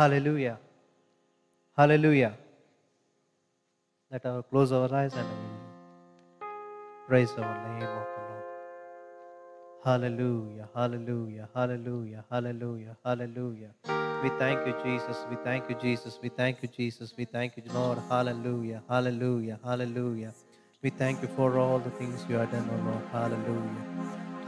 Hallelujah. Hallelujah. Let us close our eyes and we'll praise our name of the Lord. Hallelujah, hallelujah, hallelujah, hallelujah, hallelujah. We thank you, Jesus. We thank you, Jesus. We thank you, Jesus. We thank you, Lord. Hallelujah, hallelujah, hallelujah. We thank you for all the things you have done, O Lord. Hallelujah.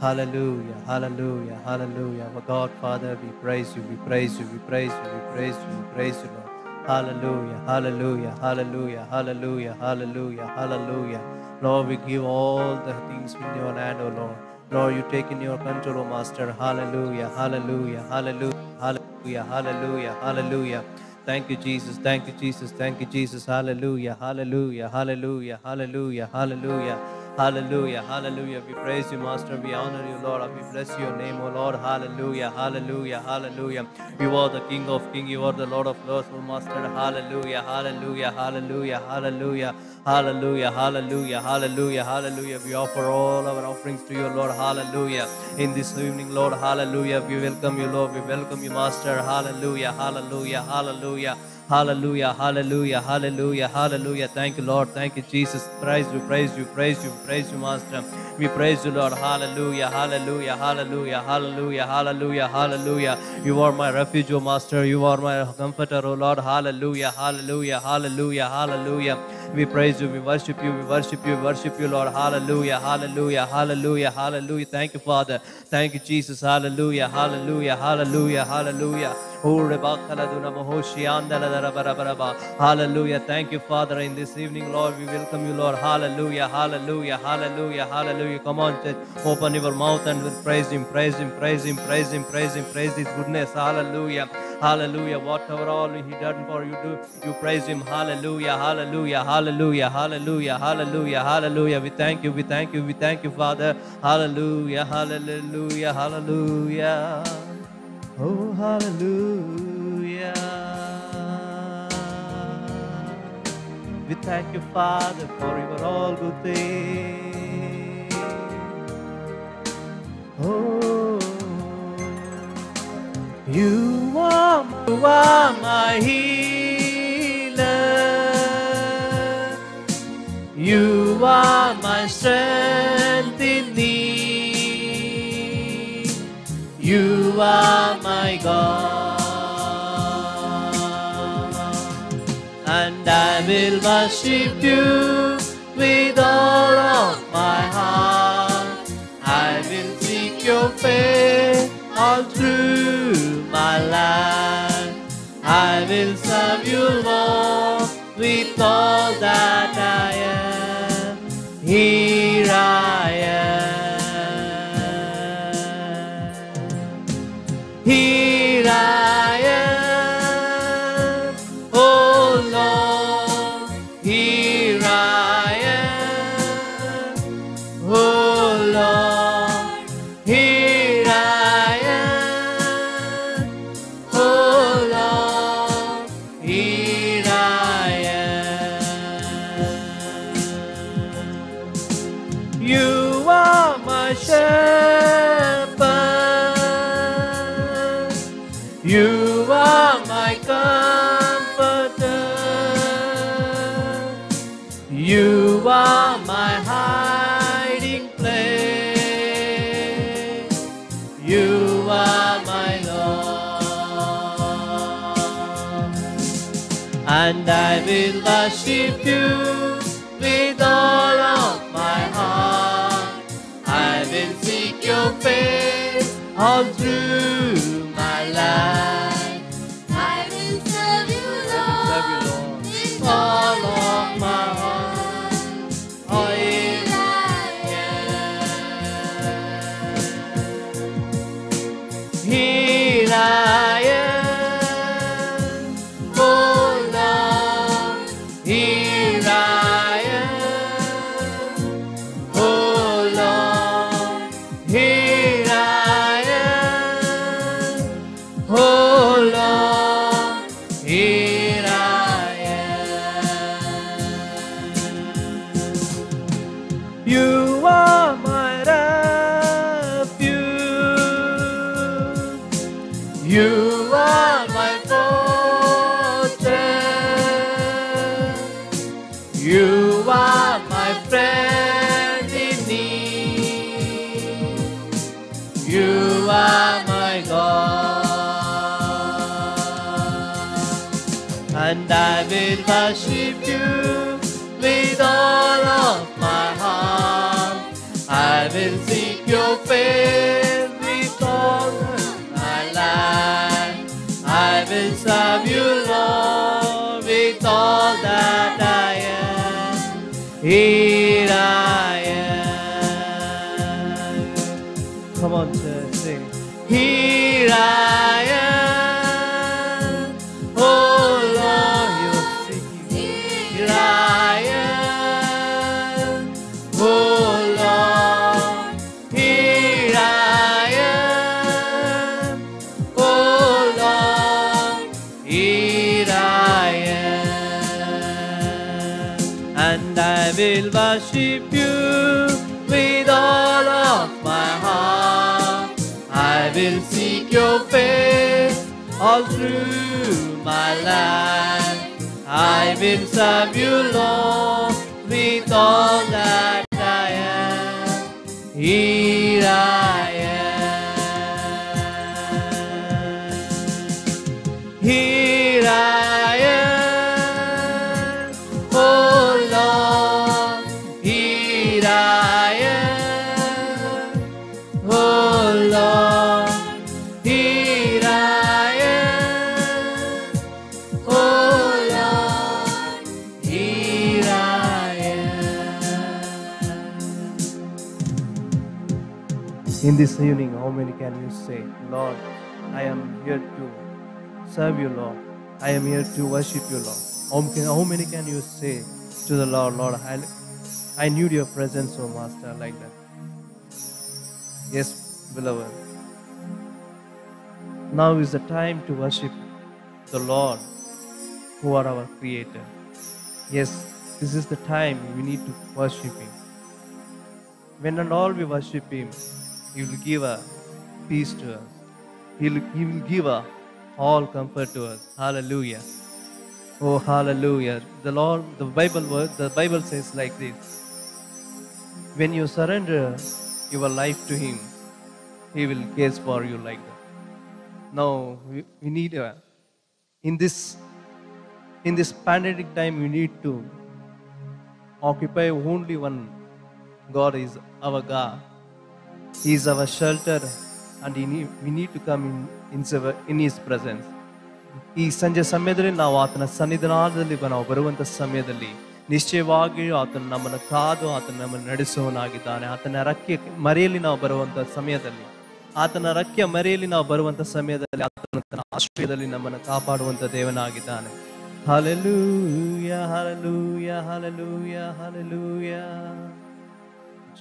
Hallelujah, hallelujah, hallelujah. Our God, Father, we praise you, we praise you, we praise you, we praise you, we praise you, Lord. Hallelujah, hallelujah, hallelujah, hallelujah, hallelujah, hallelujah. Lord, we give all the things in your hand, O Lord. Lord, you take in your control, O Master. Hallelujah, hallelujah, hallelujah, hallelujah, hallelujah, hallelujah. Thank you, Jesus. Thank you, Jesus. Thank you, Jesus. Hallelujah, hallelujah, hallelujah, hallelujah, hallelujah. Hallelujah, hallelujah. We praise you, Master. We honor you, Lord. We bless your name, O Lord. Hallelujah, hallelujah, hallelujah. You are the King of Kings. You are the Lord of Lords, O Master. Hallelujah, hallelujah, hallelujah, hallelujah, hallelujah, hallelujah, hallelujah, hallelujah. We offer all our offerings to you, Lord. Hallelujah. In this evening, Lord. Hallelujah. We welcome you, Lord. We welcome you, Master. Hallelujah, hallelujah, hallelujah. Hallelujah, hallelujah, hallelujah, hallelujah. Thank you, Lord. Thank you, Jesus. Praise you, praise you, praise you, praise you, Master. We praise you, Lord. Hallelujah, hallelujah, hallelujah, hallelujah, hallelujah, hallelujah. You are my refuge, O Master. You are my comforter, O Lord. Hallelujah, hallelujah, hallelujah, hallelujah. We praise you, we worship you, we worship you, we worship you, Lord. Hallelujah, hallelujah, hallelujah, hallelujah. Thank you, Father. Thank you, Jesus. Hallelujah, hallelujah, hallelujah, hallelujah. Hallelujah. Thank you, Father, in this evening, Lord. We welcome you, Lord. Hallelujah, hallelujah, hallelujah, hallelujah. Come on, church. Open your mouth and we'll praise Him, praise Him, praise Him, praise Him, praise Him, praise His goodness. Hallelujah, hallelujah. Whatever all He done for you, do you praise Him. Hallelujah, hallelujah, hallelujah, hallelujah, hallelujah, hallelujah. We thank you, we thank you, we thank you, Father. Hallelujah, hallelujah, hallelujah. Oh, hallelujah. We thank you, Father, for your all good things. Oh, you are my healer. You are my strength in need. You are my God, and I will worship you with all of my heart. I will seek your face all through my life. I will serve you, Lord, with all that I am. Here I am. Here I am, oh Lord. Here I am, oh Lord. Here I am, oh Lord. Here I am. You are my shepherd. You are my comforter. You are my hiding place. You are my Lord. And I will worship you with all of my heart. I will seek your face all through my life. I will serve you, Lord, with all all of my heart. Oh, Here I here I am, oh Lord. Here I am, oh Lord. Here I am, are my friend in need. You are my God, and I will worship you with all of my heart. I will seek your face with all my life. I will serve you, Lord, with all that I am. Here I am. Come on, church, sing. Here I am. Oh Lord, you're seeking. Here I am. Oh Lord, here I am. Oh Lord, here I am. And I will worship you with all of my heart. I will seek your face all through my life. I will serve you, Lord, with all that I am. Here I am. Here I am. Oh Lord, here I am. Oh Lord, here I am. Oh Lord, here I am. In this evening, how many can you say, Lord, I am here to serve you, Lord. I am here to worship you, Lord. How many can you say to the Lord, Lord, I need your presence, oh Master, like that? Yes, beloved. Now is the time to worship the Lord, who are our Creator. Yes, this is the time we need to worship Him. When and all we worship Him, He will give a peace to us. He will give all comfort to us. Hallelujah. Oh, hallelujah. The Lord, the Bible says like this. When you surrender your life to Him, He will care for you like that. Now, we need, in this pandemic time, we need to occupy only one. God is our God. He is our shelter, and we need to come in His presence. ಈ ಸಂಜೆ ಸಮಯದಲ್ಲಿ ನಾವು ಆತನ ಸನ್ನಿಧಾನದಲ್ಲಿ ನಾವು ಬರುವಂಥ ಸಮಯದಲ್ಲಿ ನಿಶ್ಚಯವಾಗಿಯೂ ಆತನು ನಮ್ಮನ್ನು ಕಾದು ಆತನು ನಮ್ಮನ್ನು ನಡೆಸುವವನಾಗಿದ್ದಾನೆ. ಆತನ ರೆಕ್ಕೆ ಮರೆಯಲ್ಲಿ ನಾವು ಬರುವಂಥ ಸಮಯದಲ್ಲಿ ಆತನ ತನ್ನ ಆಶ್ರಯದಲ್ಲಿ ನಮ್ಮನ್ನು ಕಾಪಾಡುವಂಥ ದೇವನಾಗಿದ್ದಾನೆ. Hallelujah, hallelujah, hallelujah, hallelujah.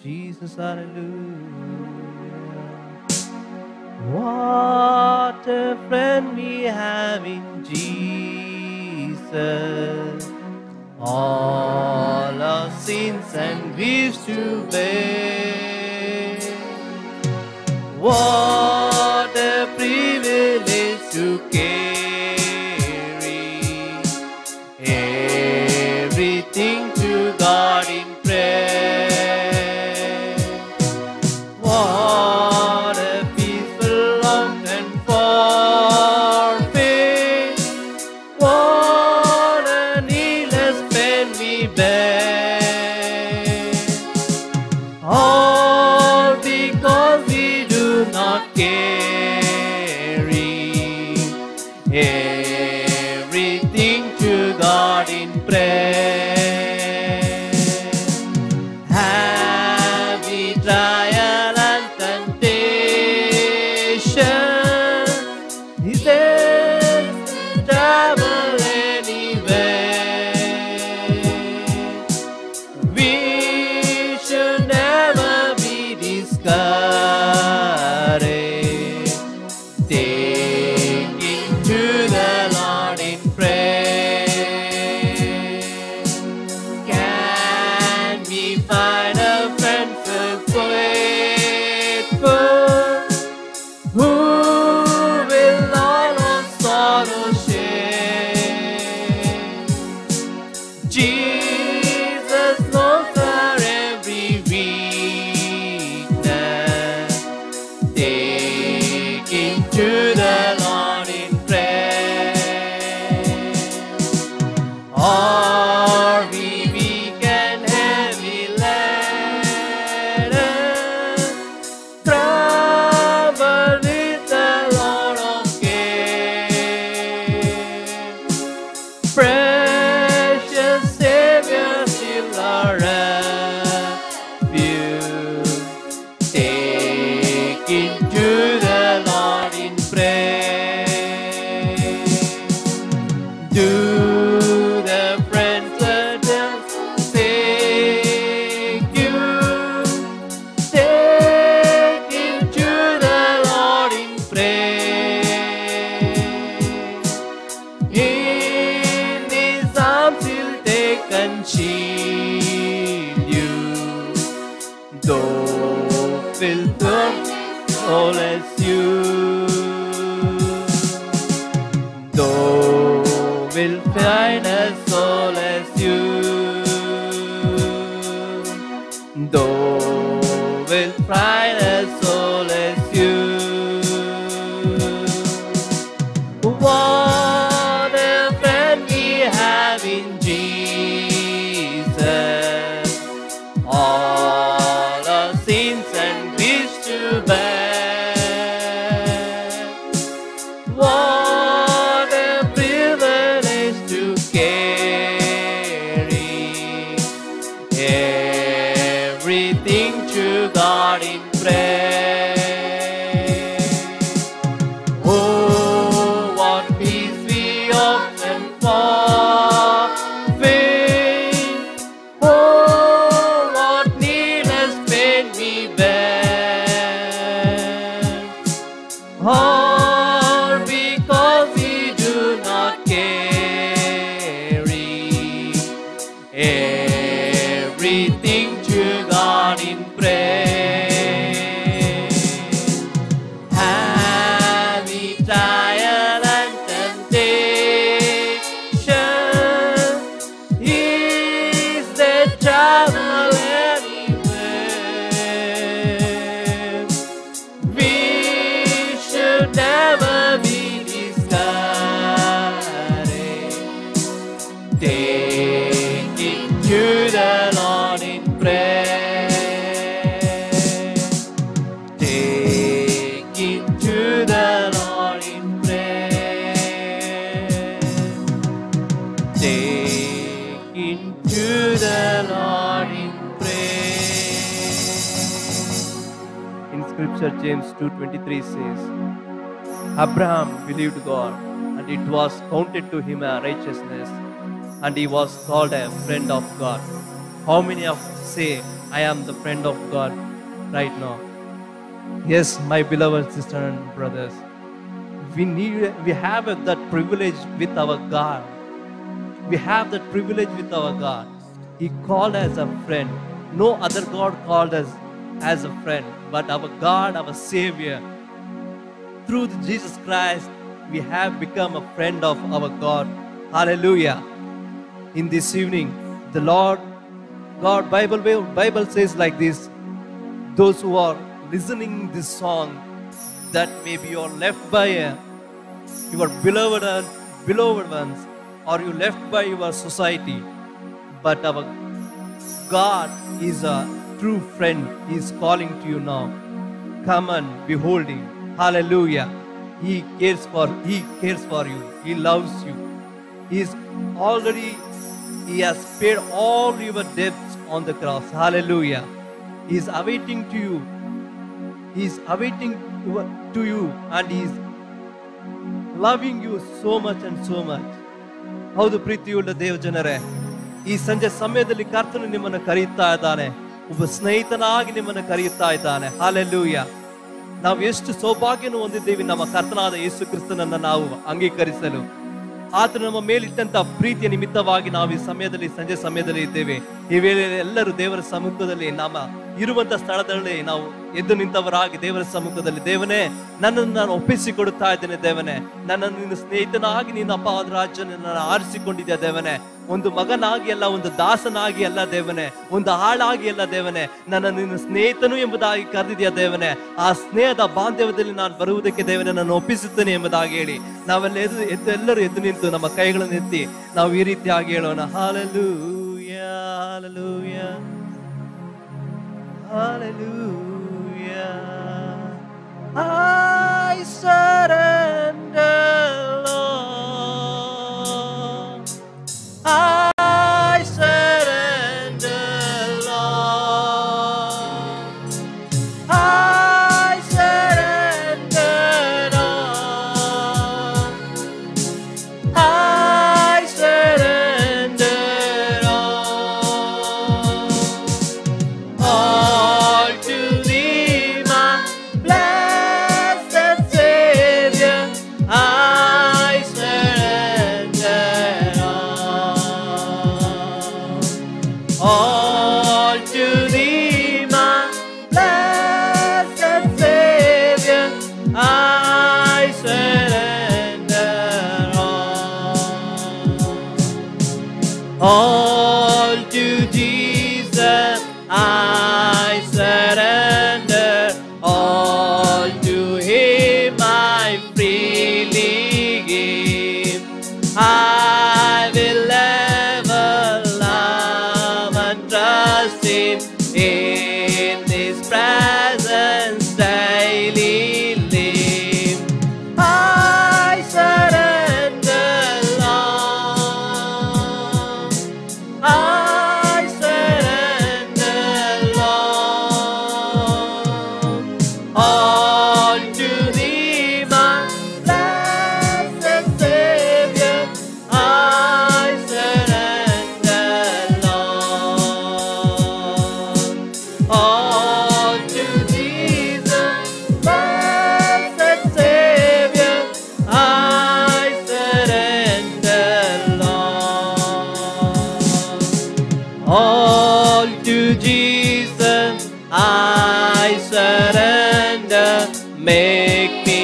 Jesus, hallelujah. What a friend we have in Jesus. All our sins and griefs to bear. What a privilege to carry everything to God in prayer. What a peaceful love and forfeit. What a needless pain we bear. All because we do not carry everything to God in prayer. solace you. Thou will find a solace you. Thou will find a solace you. What a friend we have in Jesus. All our sins and griefs to bear. What a privilege to carry everything to God in prayer. Oh, what peace we often forfeit. Oh, what needless pain we bear. All because we do not carry everything to God in prayer. Heavy trial and temptation is the travel anywhere. We should never be discouraged. Take it to the Lord in prayer. Take it to the Lord in prayer. Take it to the Lord in prayer. In scripture, James 2:23 says, Abraham believed God, and it was counted to him a righteousness, and he was called a friend of God. How many of say, I am the friend of God right now? Yes, my beloved sisters and brothers, we have that privilege with our God. We have that privilege with our God. He called us a friend. No other God called us as a friend, but our God, our Savior. Through Jesus Christ, we have become a friend of our God. Hallelujah. In this evening, the Lord God, Bible says like this: those who are listening this song, that maybe you are left by your beloved ones, or you left by your society, but our God is a true friend. He is calling to you now. Come and behold Him. Hallelujah. He cares for you. He loves you. He has paid all your debts on the cross. Hallelujah. He is awaiting to you. He is awaiting to you, and He is loving you so much and so much. ಹೌದು ಪ್ರೀತಿಯುಳ್ಳ ದೇವ ಜನರೇ, ಈ ಸಂಜೆ ಸಮಯದಲ್ಲಿ ಕರ್ತನು ನಿಮ್ಮನ್ನು ಕರೆಯುತ್ತಾ ಇದ್ದಾನೆ. ಒಬ್ಬ ಸ್ನೇಹಿತನಾಗಿ ನಿಮ್ಮನ್ನು ಕರೆಯುತ್ತಾ ಇದ್ದಾನೆ. ಹಾಲೆಲೂಯ. ನಾವು ಎಷ್ಟು ಸೌಭಾಗ್ಯವನ್ನು ಹೊಂದಿದ್ದೇವೆ ನಮ್ಮ ಕರ್ತನಾದ ಯೇಸು ಕ್ರಿಸ್ತನನ್ನು ನಾವು ಅಂಗೀಕರಿಸಲು. ಆತನು ನಮ್ಮ ಮೇಲಿಟ್ಟಂತ ಪ್ರೀತಿಯ ನಿಮಿತ್ತವಾಗಿ ನಾವು ಈ ಸಮಯದಲ್ಲಿ, ಸಂಜೆ ಸಮಯದಲ್ಲಿ ಇದ್ದೇವೆ. ಈ ವೇಳೆಯಲ್ಲಿ ಎಲ್ಲರೂ ದೇವರ ಸಮ್ಮುಖದಲ್ಲಿ, ನಮ್ಮ ಇರುವಂತ ಸ್ಥಳದಲ್ಲಿ ನಾವು ಎದ್ದು ನಿಂತವರಾಗಿ ದೇವರ ಸಮ್ಮುಖದಲ್ಲಿ, ದೇವನೇ ನನ್ನನ್ನು ನಾನು ಒಪ್ಪಿಸಿಕೊಡುತ್ತಾ ಇದ್ದೇನೆ. ದೇವನೇ, ನನ್ನನ್ನು ನಿನ್ನ ಸ್ನೇಹಿತನಾಗಿ ನಿನ್ನ ಅಪವಾದ ರಾಜ್ಯನ ಆರಿಸಿಕೊಂಡಿದ್ದೆ. ದೇವನೇ, ಒಂದು ಮಗನಾಗಿ ಅಲ್ಲ, ಒಂದು ದಾಸನಾಗಿ ಅಲ್ಲ ದೇವನೇ, ಒಂದು ಆಳಾಗಿ ಅಲ್ಲ ದೇವನೇ, ನನ್ನ ನಿನ್ನ ಸ್ನೇಹಿತನು ಎಂಬುದಾಗಿ ಕರೆದಿದ್ಯಾ ದೇವನೇ. ಆ ಸ್ನೇಹದ ಬಾಂಧವ್ಯದಲ್ಲಿ ನಾನು ಬರುವುದಕ್ಕೆ ದೇವನೇ ನಾನು ಒಪ್ಪಿಸುತ್ತೇನೆ ಎಂಬುದಾಗಿ ಹೇಳಿ ನಾವೆಲ್ಲ ಎಲ್ಲರೂ ಎದ್ದು ನಿಂತು ನಮ್ಮ ಕೈಗಳನ್ನು ಎತ್ತಿ ನಾವು ಈ ರೀತಿಯಾಗಿ ಹೇಳೋಣ. Hallelujah, hallelujah, hallelujah. I surrender, Lord. I surrender, Lord. I surrender, Lord. I surrender, Lord. All to Thee, my blessed Savior. I surrender, all to Thee, my blessed Savior. I surrender all to Him. I freely give. I will ever love and trust Him. In His presence daily live. I surrender, Lord. I surrender, Lord. All to Thee, my blessed Savior. I surrender, Lord. All to Jesus, blessed Savior. I surrender, Lord. All to Jesus, I surrender. Make me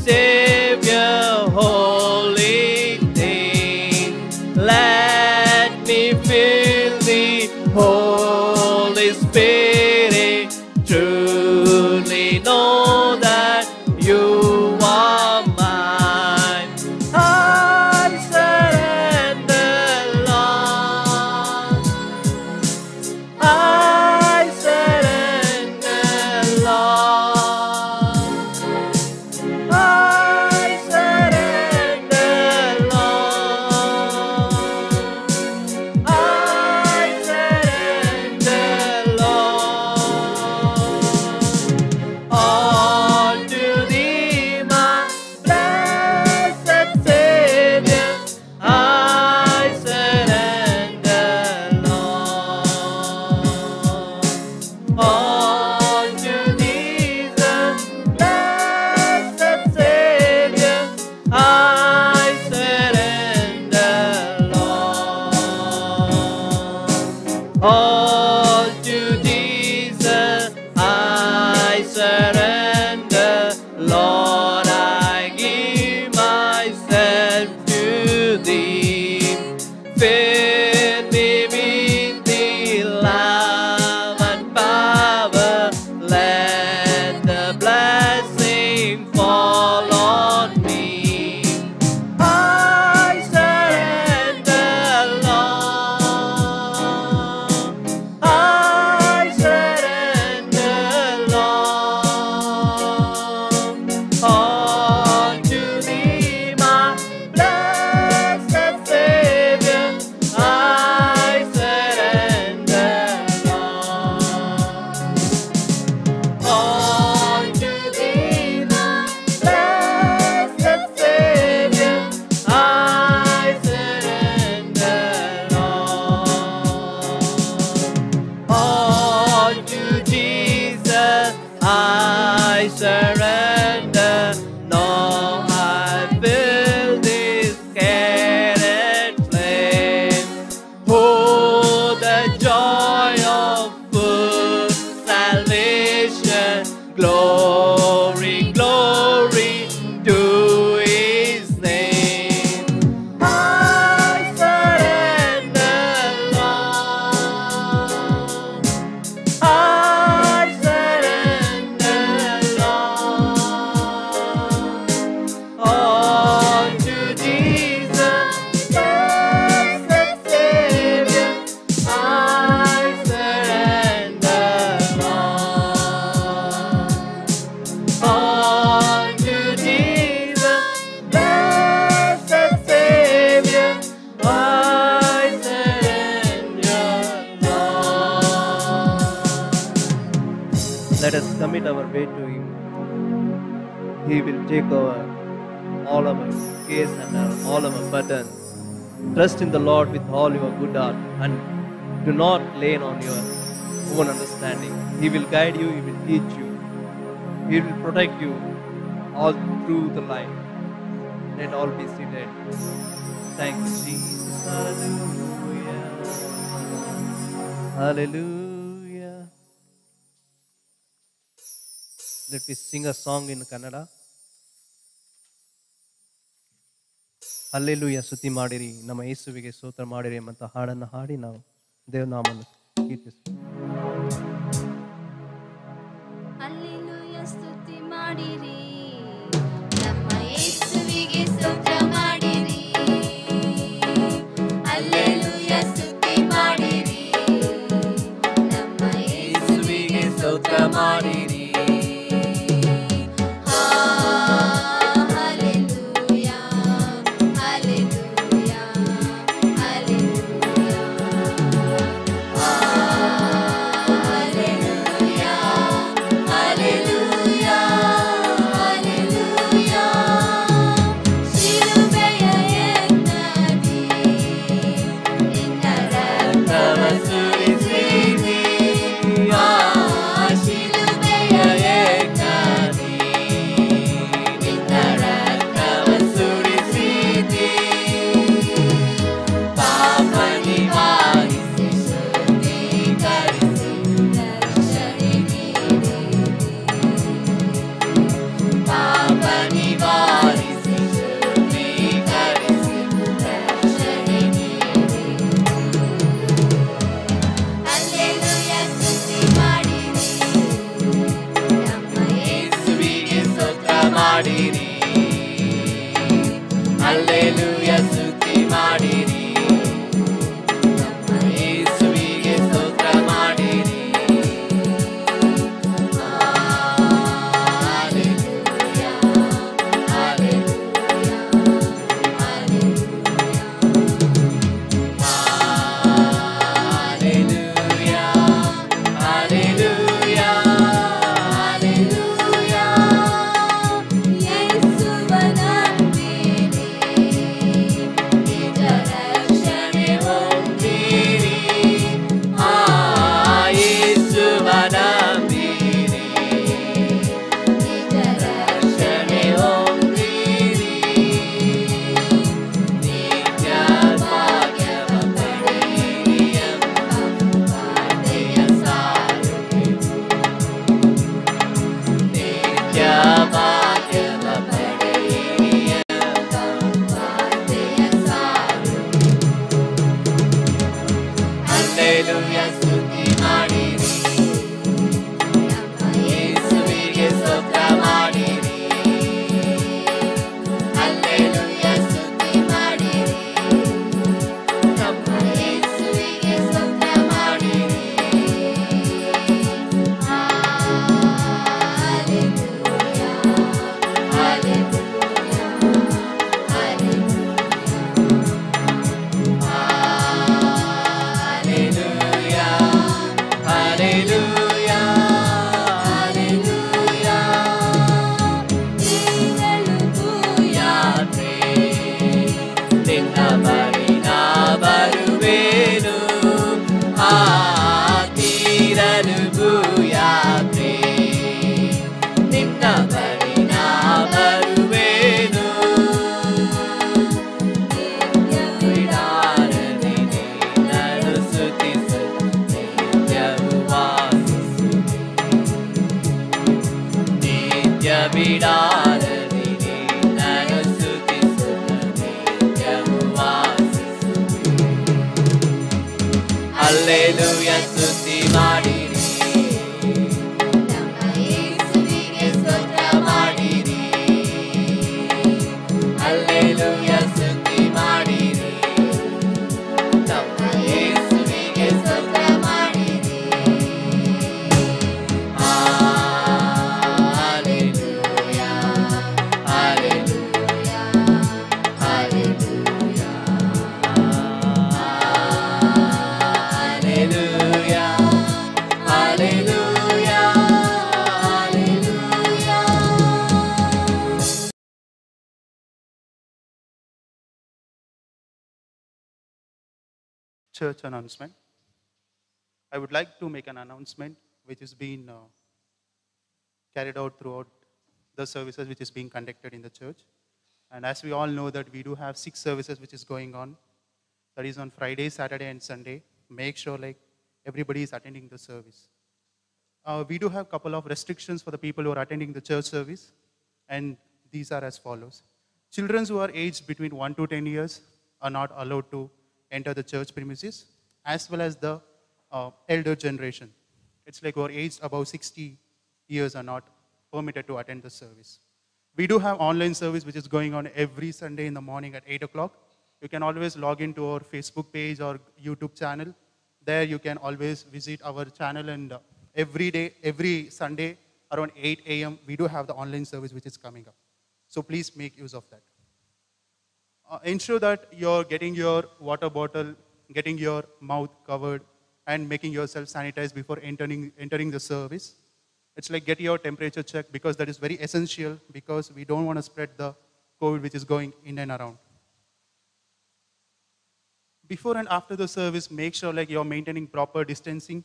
Savior, holy thing. Let me feel the Holy Spirit. Truly know that You are mine. I surrender, Lord. I surrender, Lord. I surrender, Lord. I surrender, Lord. All to Thee, my blessed Savior. I surrender, Lord. All to Jesus, blessed Savior. I surrender, Lord. All to Jesus, I surrender, Lord. I give myself to Thee. Fill me with Thee love and power. Let the blessing fall on me. I surrender, Lord. I surrender, Lord. All to Thee, my blessed Savior. I surrender, Lord. All to Thee, my blessed Savior. I surrender, Lord. All to Jesus, I surrender. Now I fill this carrot flame. Oh, the joy of full salvation. Glory, glory to His name. I surrender, Lord. I surrender, Lord. All to Jesus, blessed Savior. I surrender, Lord. All to Jesus, blessed Savior. I surrender, Lord. Let us commit our way to Him. He will take over all our cares and all our burdens. Trust in the Lord with all your good heart and do not lean on your own understanding. He will guide you, He will teach you, He will protect you all through the life. Let all be seated. Thank you, Jesus. Hallelujah. Hallelujah. Let me sing a song in Kannada. Hallelujah ಸ್ತುತಿ ಮಾಡಿರಿ, ನಮ್ಮ ಯೇಸುವಿಗೆ ಸ್ತೋತ್ರ ಮಾಡಿರಿ ಎಂಬಂತ ಹಾಡನ್ನು ಹಾಡಿ ನಾವು ದೇವನಾಮವನ್ನು ಕೀರ್ತಿಸ್ತೀವಿ. ಸ್ತೋತ್ರ ಮಾಡಿರಿ. Hallelujah, ಸ್ತುತಿ ಮಾಡಿರಿ. ನಮ್ಮ ಯೇಸುವಿಗೆ ಸ್ತೋತ್ರ ಮಾಡಿರಿ. Hallelujah, hallelujah, hallelujah, hallelujah, hallelujah. ಯೇಸುವನ Hallelujah, ಸ್ತುತಿ ಮಾಡಿರಿ. ನಮ್ಮ ಯೇಸುವಿಗೆ ಸ್ತೋತ್ರ ಮಾಡಿರಿ. Hallelujah, ಸ್ತುತಿ ಮಾಡಿರಿ. ನಮ್ಮ ಯೇಸುವಿಗೆ ಸ್ತೋತ್ರ ಮಾಡಿರಿ. Hallelujah, hallelujah, hallelujah. ಬಿಡಾರದಿರಿ ನಾನು ಸ್ತುತಿಸುತ್ತೇನೆ ನಿತ್ಯವೂ ವಾಸಿಸುವೆ. ಹಲ್ಲೆಲೂಯಾ, ಸ್ತುತಿ ಮಾಡಿರಿ. ನಮ್ಮ ಯೇಸುವಿಗೆ ಸ್ತೋತ್ರ ಮಾಡಿರಿ. ಹಲ್ಲೆಲೂಯಾ, ಸ್ತುತಿ ಮಾಡಿರಿ. ನಮ್ಮ ಯೇಸುವಿಗೆ ಸ್ತೋತ್ರ ಮಾಡಿರಿ. Church announcement. I would like to make an announcement which is being carried out throughout the services which is being conducted in the church. And as we all know that we do have 6 services which is going on. That is on Friday, Saturday and Sunday. Make sure like everybody is attending the service. We do have a couple of restrictions for the people who are attending the church service. And these are as follows. Children who are aged between 1 to 10 years are not allowed to enter the church premises, as well as the elder generation. It's like who are aged above 60 years are not permitted to attend the service. We do have online service which is going on every Sunday in the morning at 8 o'clock. You can always log into our Facebook page or YouTube channel. There you can always visit our channel and every day, every Sunday around 8 a.m., we do have the online service which is coming up. So please make use of that. Ensure that you're getting your water bottle, getting your mouth covered, and making yourself sanitized before entering the service. It's like get your temperature checked because that is very essential because we don't want to spread the COVID which is going in and around. Before and after the service, make sure like you're maintaining proper distancing.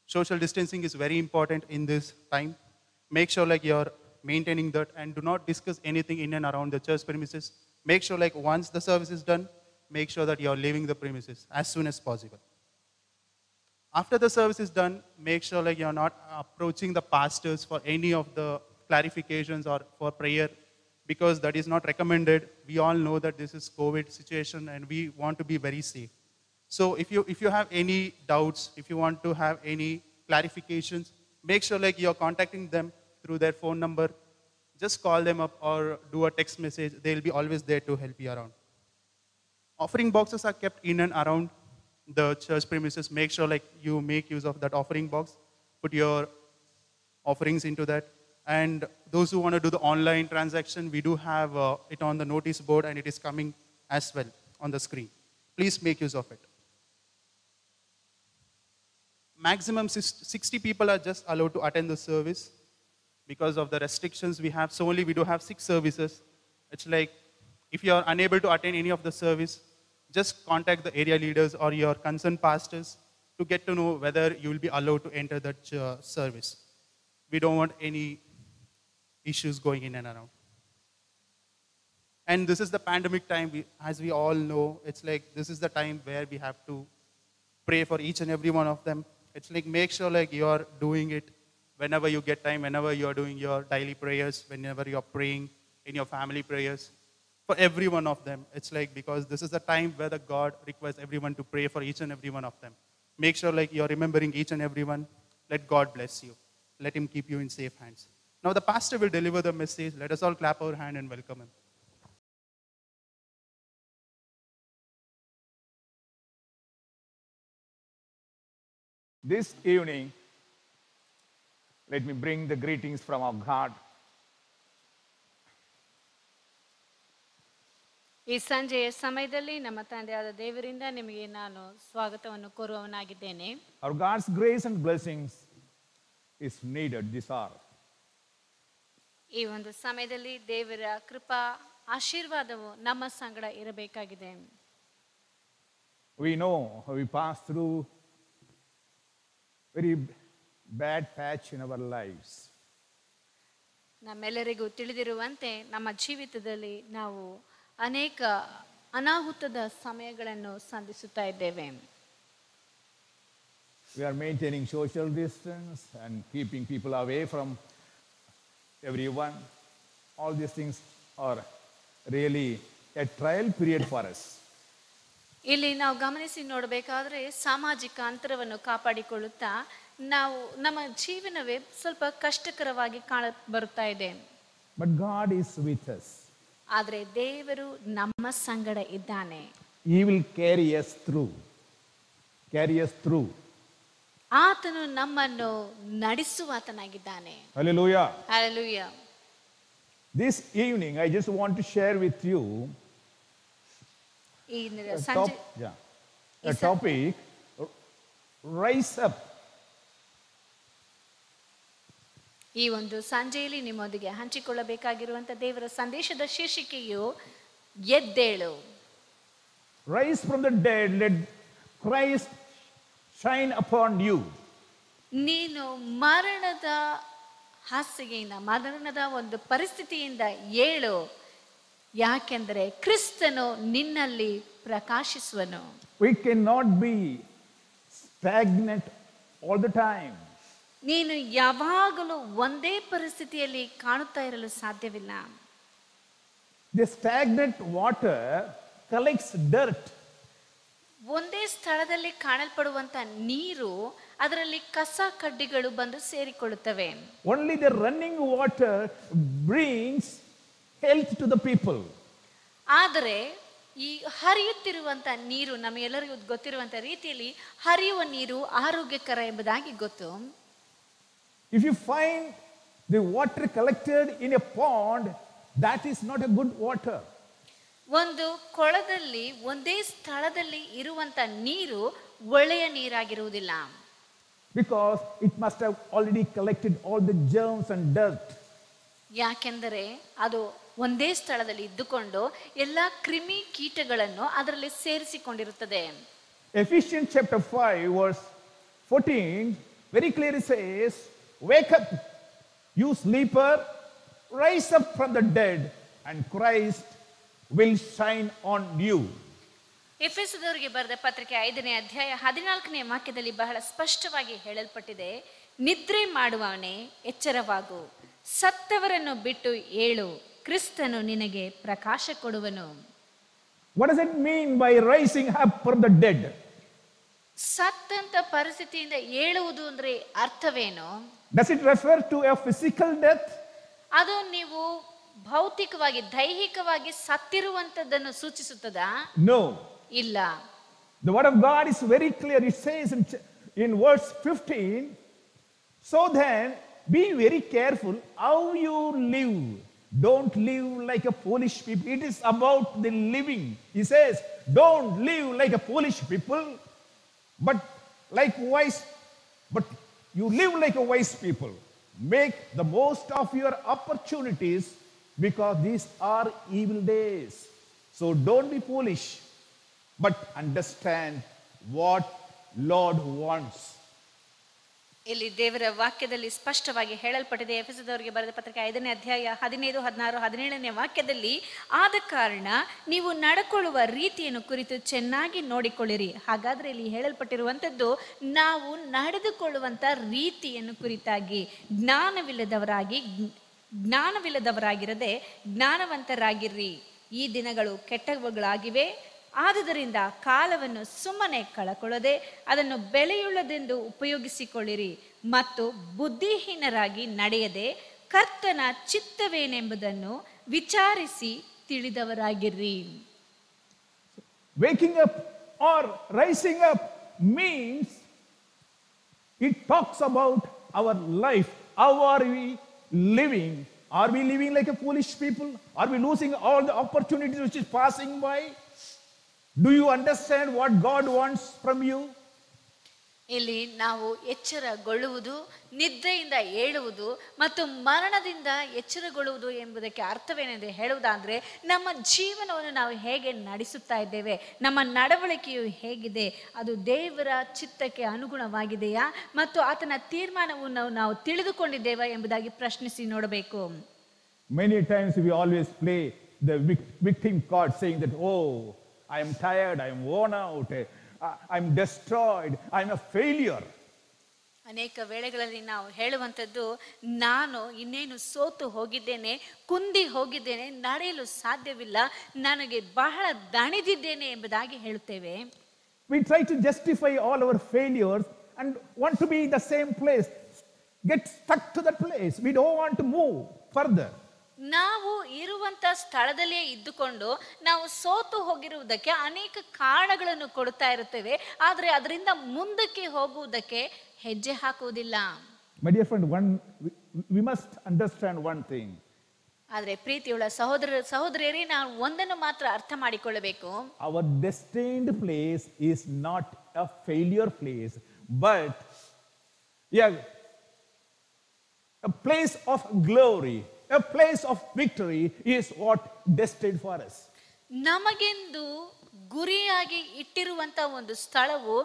Social distancing is very important in this time. Make sure like you're maintaining that and do not discuss anything in and around the church premises. Make sure like once the service is done, make sure that you're leaving the premises as soon as possible. After the service is done, make sure like you're not approaching the pastors for any of the clarifications or for prayer because that is not recommended. We all know that this is COVID situation and we want to be very safe. So if you have any doubts, if you want to have any clarifications, make sure like you're contacting them through their phone number. Just call them up or do a text message. They'll be always there to help you around. Offering boxes are kept in and around the church premises. Make sure like you make use of that offering box. Put your offerings into that. And those who want to do the online transaction, we do have it on the notice board and it is coming as well on the screen. Please make use of it. Maximum 60 people are just allowed to attend the service because of the restrictions we have. So only we do have 6 services. It's like if you are unable to attend any of the service, just contact the area leaders or your concerned pastors to get to know whether you will be allowed to enter that service. We don't want any issues going in and around. And this is the pandemic time. As we all know, it's like this is the time where we have to pray for each and every one of them. It's like make sure like you're doing it whenever you get time, whenever you're doing your daily prayers, whenever you're praying in your family prayers. For every one of them, it's like because this is the time where the God requires everyone to pray for each and every one of them. Make sure like you're remembering each and every one. Let God bless you. Let him keep you in safe hands. Now the pastor will deliver the message. Let us all clap our hand and welcome him. This evening, let me bring the greetings from our God. ಈ ಸಂಜೆಯ ಸಮಯದಲ್ಲಿ ನಮ್ಮ ತಂದೆಯಾದ ದೇವರಿಂದ ನಿಮಗೆ ನಾನು ಸ್ವಾಗತವನ್ನು ಕೋರುವವನಾಗಿದ್ದೇನೆ. Our God's grace and blessings is needed this hour. ಈ ಒಂದು ಸಮಯದಲ್ಲಿ ದೇವರ ಕೃಪಾ ಆಶೀರ್ವಾದವು ನಮ್ಮ ಸಂಗಡ ಇರಬೇಕಾಗಿದೆ. We know we pass through very bad patch in our lives. ನಮ್ಮೆಲ್ಲರಿಗೂ ತಿಳಿದಿರುವಂತೆ ನಮ್ಮ ಜೀವಿತದಲ್ಲಿ ನಾವು ಅನೇಕ ಅನಾಹುತದ ಸಮಯಗಳನ್ನು ಸಂಧಿಸುತ್ತಾ ಇದ್ದೇವೆ. We are maintaining social distance and keeping people away from everyone. All these things are really a trial period for us. ಇಲ್ಲಿ ನಾವು ಗಮನಿಸಿ ನೋಡಬೇಕಾದ್ರೆ ಸಾಮಾಜಿಕ ಅಂತರವನ್ನು ಕಾಪಾಡಿಕೊಳ್ಳುತ್ತಾ ನಾವು ನಮ್ಮ ಜೀವನವೇ ಸ್ವಲ್ಪ ಕಷ್ಟಕರವಾಗಿ ಕಾಣ ಬರುತ್ತಾ ಇದೆ. But God is with us. ಆದರೆ ದೇವರು ನಮ್ಮ ಸಂಗಡ ಇದ್ದಾನೆ. He will carry us through. Carry us through. ಆತನು ನಮ್ಮನ್ನು ನಡೆಸುವಾತನಾಗಿದ್ದಾನೆ. Hallelujah. Hallelujah. This evening, I just want to share with you ಈ a ಸಂಜೆ topic, rise up. ಈ ಒಂದು ಸಂಜೆಯಲ್ಲಿ ನಿಮ್ಮೊಂದಿಗೆ ಹಂಚಿಕೊಳ್ಳಬೇಕಾಗಿರುವಂತ ದೇವರ ಸಂದೇಶದ ಶೀರ್ಷಿಕೆಯು ಎದ್ದೇಳು. Rise from the dead, let Christ shine upon you. ನೀನು ಮರಣದ ಹಾಸಿಗೆಯಿಂದ ಮರಣದ ಒಂದು ಪರಿಸ್ಥಿತಿಯಿಂದ ಏಳು, ಯಾಕೆಂದರೆ ಕ್ರಿಸ್ತನು ನಿನ್ನಲ್ಲಿ ಪ್ರಕಾಶಿಸುವನು. We cannot be stagnant all the time. ನೀನು ಯಾವಾಗಲೂ ಒಂದೇ ಪರಿಸ್ಥಿತಿಯಲ್ಲಿ ಕಾಣುತ್ತಾ ಇರಲು ಸಾಧ್ಯವಿಲ್ಲ. The stagnant water collects dirt. ಒಂದೇ ಸ್ಥಳದಲ್ಲಿ ಕಾಣಲ್ಪಡುವಂತ ನೀರು ಅದರಲ್ಲಿ ಕಸ ಕಡ್ಡಿಗಳು ಬಂದು ಸೇರಿಕೊಳ್ಳುತ್ತವೆ. Only the running water brings health to the people. ಆದರೆ ಈ ಹರಿಯುತ್ತಿರುವಂತ ನೀರು ನಮಗೆಲ್ಲರಿಗೂ ಗೊತ್ತಿರುವಂತ ರೀತಿಯಲ್ಲಿ ಹರಿಯುವ ನೀರು ಆರೋಗ್ಯಕರ ಎಂಬುದಾಗಿ ಗೊತ್ತು. If you find the water collected in a pond, that is not a good water. ಒಂದು ಕೊಳದಲ್ಲಿ ಒಂದೇ ಸ್ಥಳದಲ್ಲಿ ಇರುವಂತ ನೀರು ಒಳ್ಳೆಯ ನೀರಾಗಿರುವುದಿಲ್ಲ. Because it must have already collected all the germs and dirt. ಯಾಕೆಂದರೆ ಅದು ಒಂದೇ ಸ್ಥಳದಲ್ಲಿ ಇದ್ದುಕೊಂಡು ಎಲ್ಲ ಕ್ರಿಮಿ ಕೀಟಗಳನ್ನು ಅದರಲ್ಲಿ ಸೇರಿಸಿಕೊಂಡಿರುತ್ತದೆ. Ephesians chapter 5 verse 14 very clearly says, wake up, you sleeper, rise up from the dead, and Christ will shine on you. ಎಫೆಸದವರಿಗೆ ಬರೆದ ಪತ್ರಿಕೆ 5ನೇ ಅಧ್ಯಾಯ 14ನೇ ವಾಕ್ಯದಲ್ಲಿ ಬಹಳ ಸ್ಪಷ್ಟವಾಗಿ ಹೇಳಲ್ಪಟ್ಟಿದೆ, ನಿದ್ರೆ ಮಾಡುವವನೇ ಎಚ್ಚರವಾಗು, ಸತ್ತವರನ್ನು ಬಿಟ್ಟು ಏಳು, ಕ್ರಿಸ್ತನು ನಿನಗೆ ಪ್ರಕಾಶ ಕೊಡುವನು. What does it mean by rising up from the dead? ಸತ್ತಂತ ಪರಿಸ್ಥಿತಿಯಿಂದ ಏಳುವುದು ಅಂದ್ರೆ ಅರ್ಥವೇನು? Does it refer to a physical death? ಅದು ನೀವು ಭೌತಿಕವಾಗಿ ದೈಹಿಕವಾಗಿ ಸತ್ತಿರುವಂತದ್ದನ್ನು ಸೂಚಿಸುತ್ತದಾ? No. ಇಲ್ಲ. The word of God is very clear. It says in verse 15, so then be very careful how you live. Don't live like a foolish people. It is about the living. He says, don't live like a foolish people, but like wise, but you live like a wise people. Make the most of your opportunities because these are evil days. So don't be foolish, but understand what Lord wants. ಇಲ್ಲಿ ದೇವರ ವಾಕ್ಯದಲ್ಲಿ ಸ್ಪಷ್ಟವಾಗಿ ಹೇಳಲ್ಪಟ್ಟಿದೆ. ಎಫೆಸದವರಿಗೆ ಬರೆದ ಪತ್ರಿಕೆ 5ನೇ ಅಧ್ಯಾಯ 15, 16, 17ನೇ ವಾಕ್ಯದಲ್ಲಿ, ಆದ ಕಾರಣ ನೀವು ನಡ್ಕೊಳ್ಳುವ ರೀತಿಯನ್ನು ಕುರಿತು ಚೆನ್ನಾಗಿ ನೋಡಿಕೊಳ್ಳಿರಿ. ಹಾಗಾದ್ರೆ ಇಲ್ಲಿ ಹೇಳಲ್ಪಟ್ಟಿರುವಂಥದ್ದು ನಾವು ನಡೆದುಕೊಳ್ಳುವಂಥ ರೀತಿಯನ್ನು ಕುರಿತಾಗಿ ಜ್ಞಾನವಿಲ್ಲದವರಾಗಿರದೆ ಜ್ಞಾನವಂತರಾಗಿರ್ರಿ. ಈ ದಿನಗಳು ಕೆಟ್ಟವುಗಳಾಗಿವೆ, ಆದುದರಿಂದ ಕಾಲವನ್ನು ಸುಮ್ಮನೆ ಕಳಕೊಳ್ಳದೆ ಅದನ್ನು ಬೆಲೆಯುಳ್ಳದೆಂದು ಉಪಯೋಗಿಸಿಕೊಳ್ಳಿರಿ ಮತ್ತು ಬುದ್ಧಿಹೀನರಾಗಿ ನಡೆಯದೆ ಕರ್ತನ ಚಿತ್ತವೇನೆಂಬುದನ್ನು ವಿಚಾರಿಸಿ ತಿಳಿದವರಾಗಿರ್ರಿ. Waking up or rising up means it talks about our life. How are we living? Are we living like a foolish people? Are we losing all the opportunities which is passing by? Do you understand what God wants from you? ಇಲ್ಲಿ ನಾವು ಎಚ್ಚರಗೊಳ್ಳುವುದು, ನಿದ್ರೆಯಿಂದ ಏಳುವುದು ಮತ್ತು ಮರಣದಿಂದ ಎಚ್ಚರಗೊಳ್ಳುವುದು ಎಂಬುದಕ್ಕೆ ಅರ್ಥವೇನೆಂದು ಹೇಳುವುದಾದ್ರೆ, ನಮ್ಮ ಜೀವನವನ್ನು ನಾವು ಹೇಗೆ ನಡೆಸುತ್ತಾ ಇದ್ದೇವೆ, ನಮ್ಮ ನಡವಳಿಕೆಯು ಹೇಗಿದೆ, ಅದು ದೇವರ ಚಿತ್ತಕ್ಕೆ ಅನುಗುಣವಾಗಿದೆಯಾ ಮತ್ತು ಆತನ ತೀರ್ಮಾನವನ್ನು ನಾವು ತಿಳಿದುಕೊಂಡಿದ್ದೇವಾ ಎಂಬುದಾಗಿ ಪ್ರಶ್ನಿಸಿ ನೋಡಬೇಕು. Many times we always play the victim card, saying that, oh, I am tired, I am worn out, I am destroyed, I am a failure. ಅನೇಕ ವೇಳೆಗಳಲ್ಲಿ ನಾವು ಹೇಳುವಂಥದ್ದು, ನಾನು ಇನ್ನೇನು ಸೋತು ಹೋಗಿದ್ದೇನೆ, ಕುಂದಿ ಹೋಗಿದ್ದೇನೆ, ನಡೆಯಲು ಸಾಧ್ಯವಿಲ್ಲ, ನನಗೆ ಬಹಳ ದಣಿದಿದ್ದೇನೆ ಎಂಬುದಾಗಿ ಹೇಳುತ್ತೇವೆ. We try to justify all our failures and want to be in the same place, get stuck to that place. We don't want to move further. ನಾವು ಇರುವಂತ ಸ್ಥಳದಲ್ಲೇ ಇದ್ದುಕೊಂಡು ನಾವು ಸೋತು ಹೋಗಿರುವುದಕ್ಕೆ ಅನೇಕ ಕಾರಣಗಳನ್ನು ಕೊಡ್ತಾ ಇರುತ್ತೇವೆ, ಆದರೆ ಅದರಿಂದ ಮುಂದಕ್ಕೆ ಹೋಗುವುದಕ್ಕೆ ಹೆಜ್ಜೆ ಹಾಕುವುದಿಲ್ಲ. My dear friend, we must understand one thing. ಆದರೆ ಪ್ರೀತಿಯುಳ್ಳ ಸಹೋದರಿಯರೇ, ನಾವು ಒಂದನ್ನು ಮಾತ್ರ ಅರ್ಥ ಮಾಡಿಕೊಳ್ಳಬೇಕು. Our destined place is not a failure place, but a place of glory. A place of victory is what destined for us. ನಮಗೆಂದು ಗುರಿಯಾಗಿ ಇಟ್ಟಿರುವಂತ ಒಂದು ಸ್ಥಳವು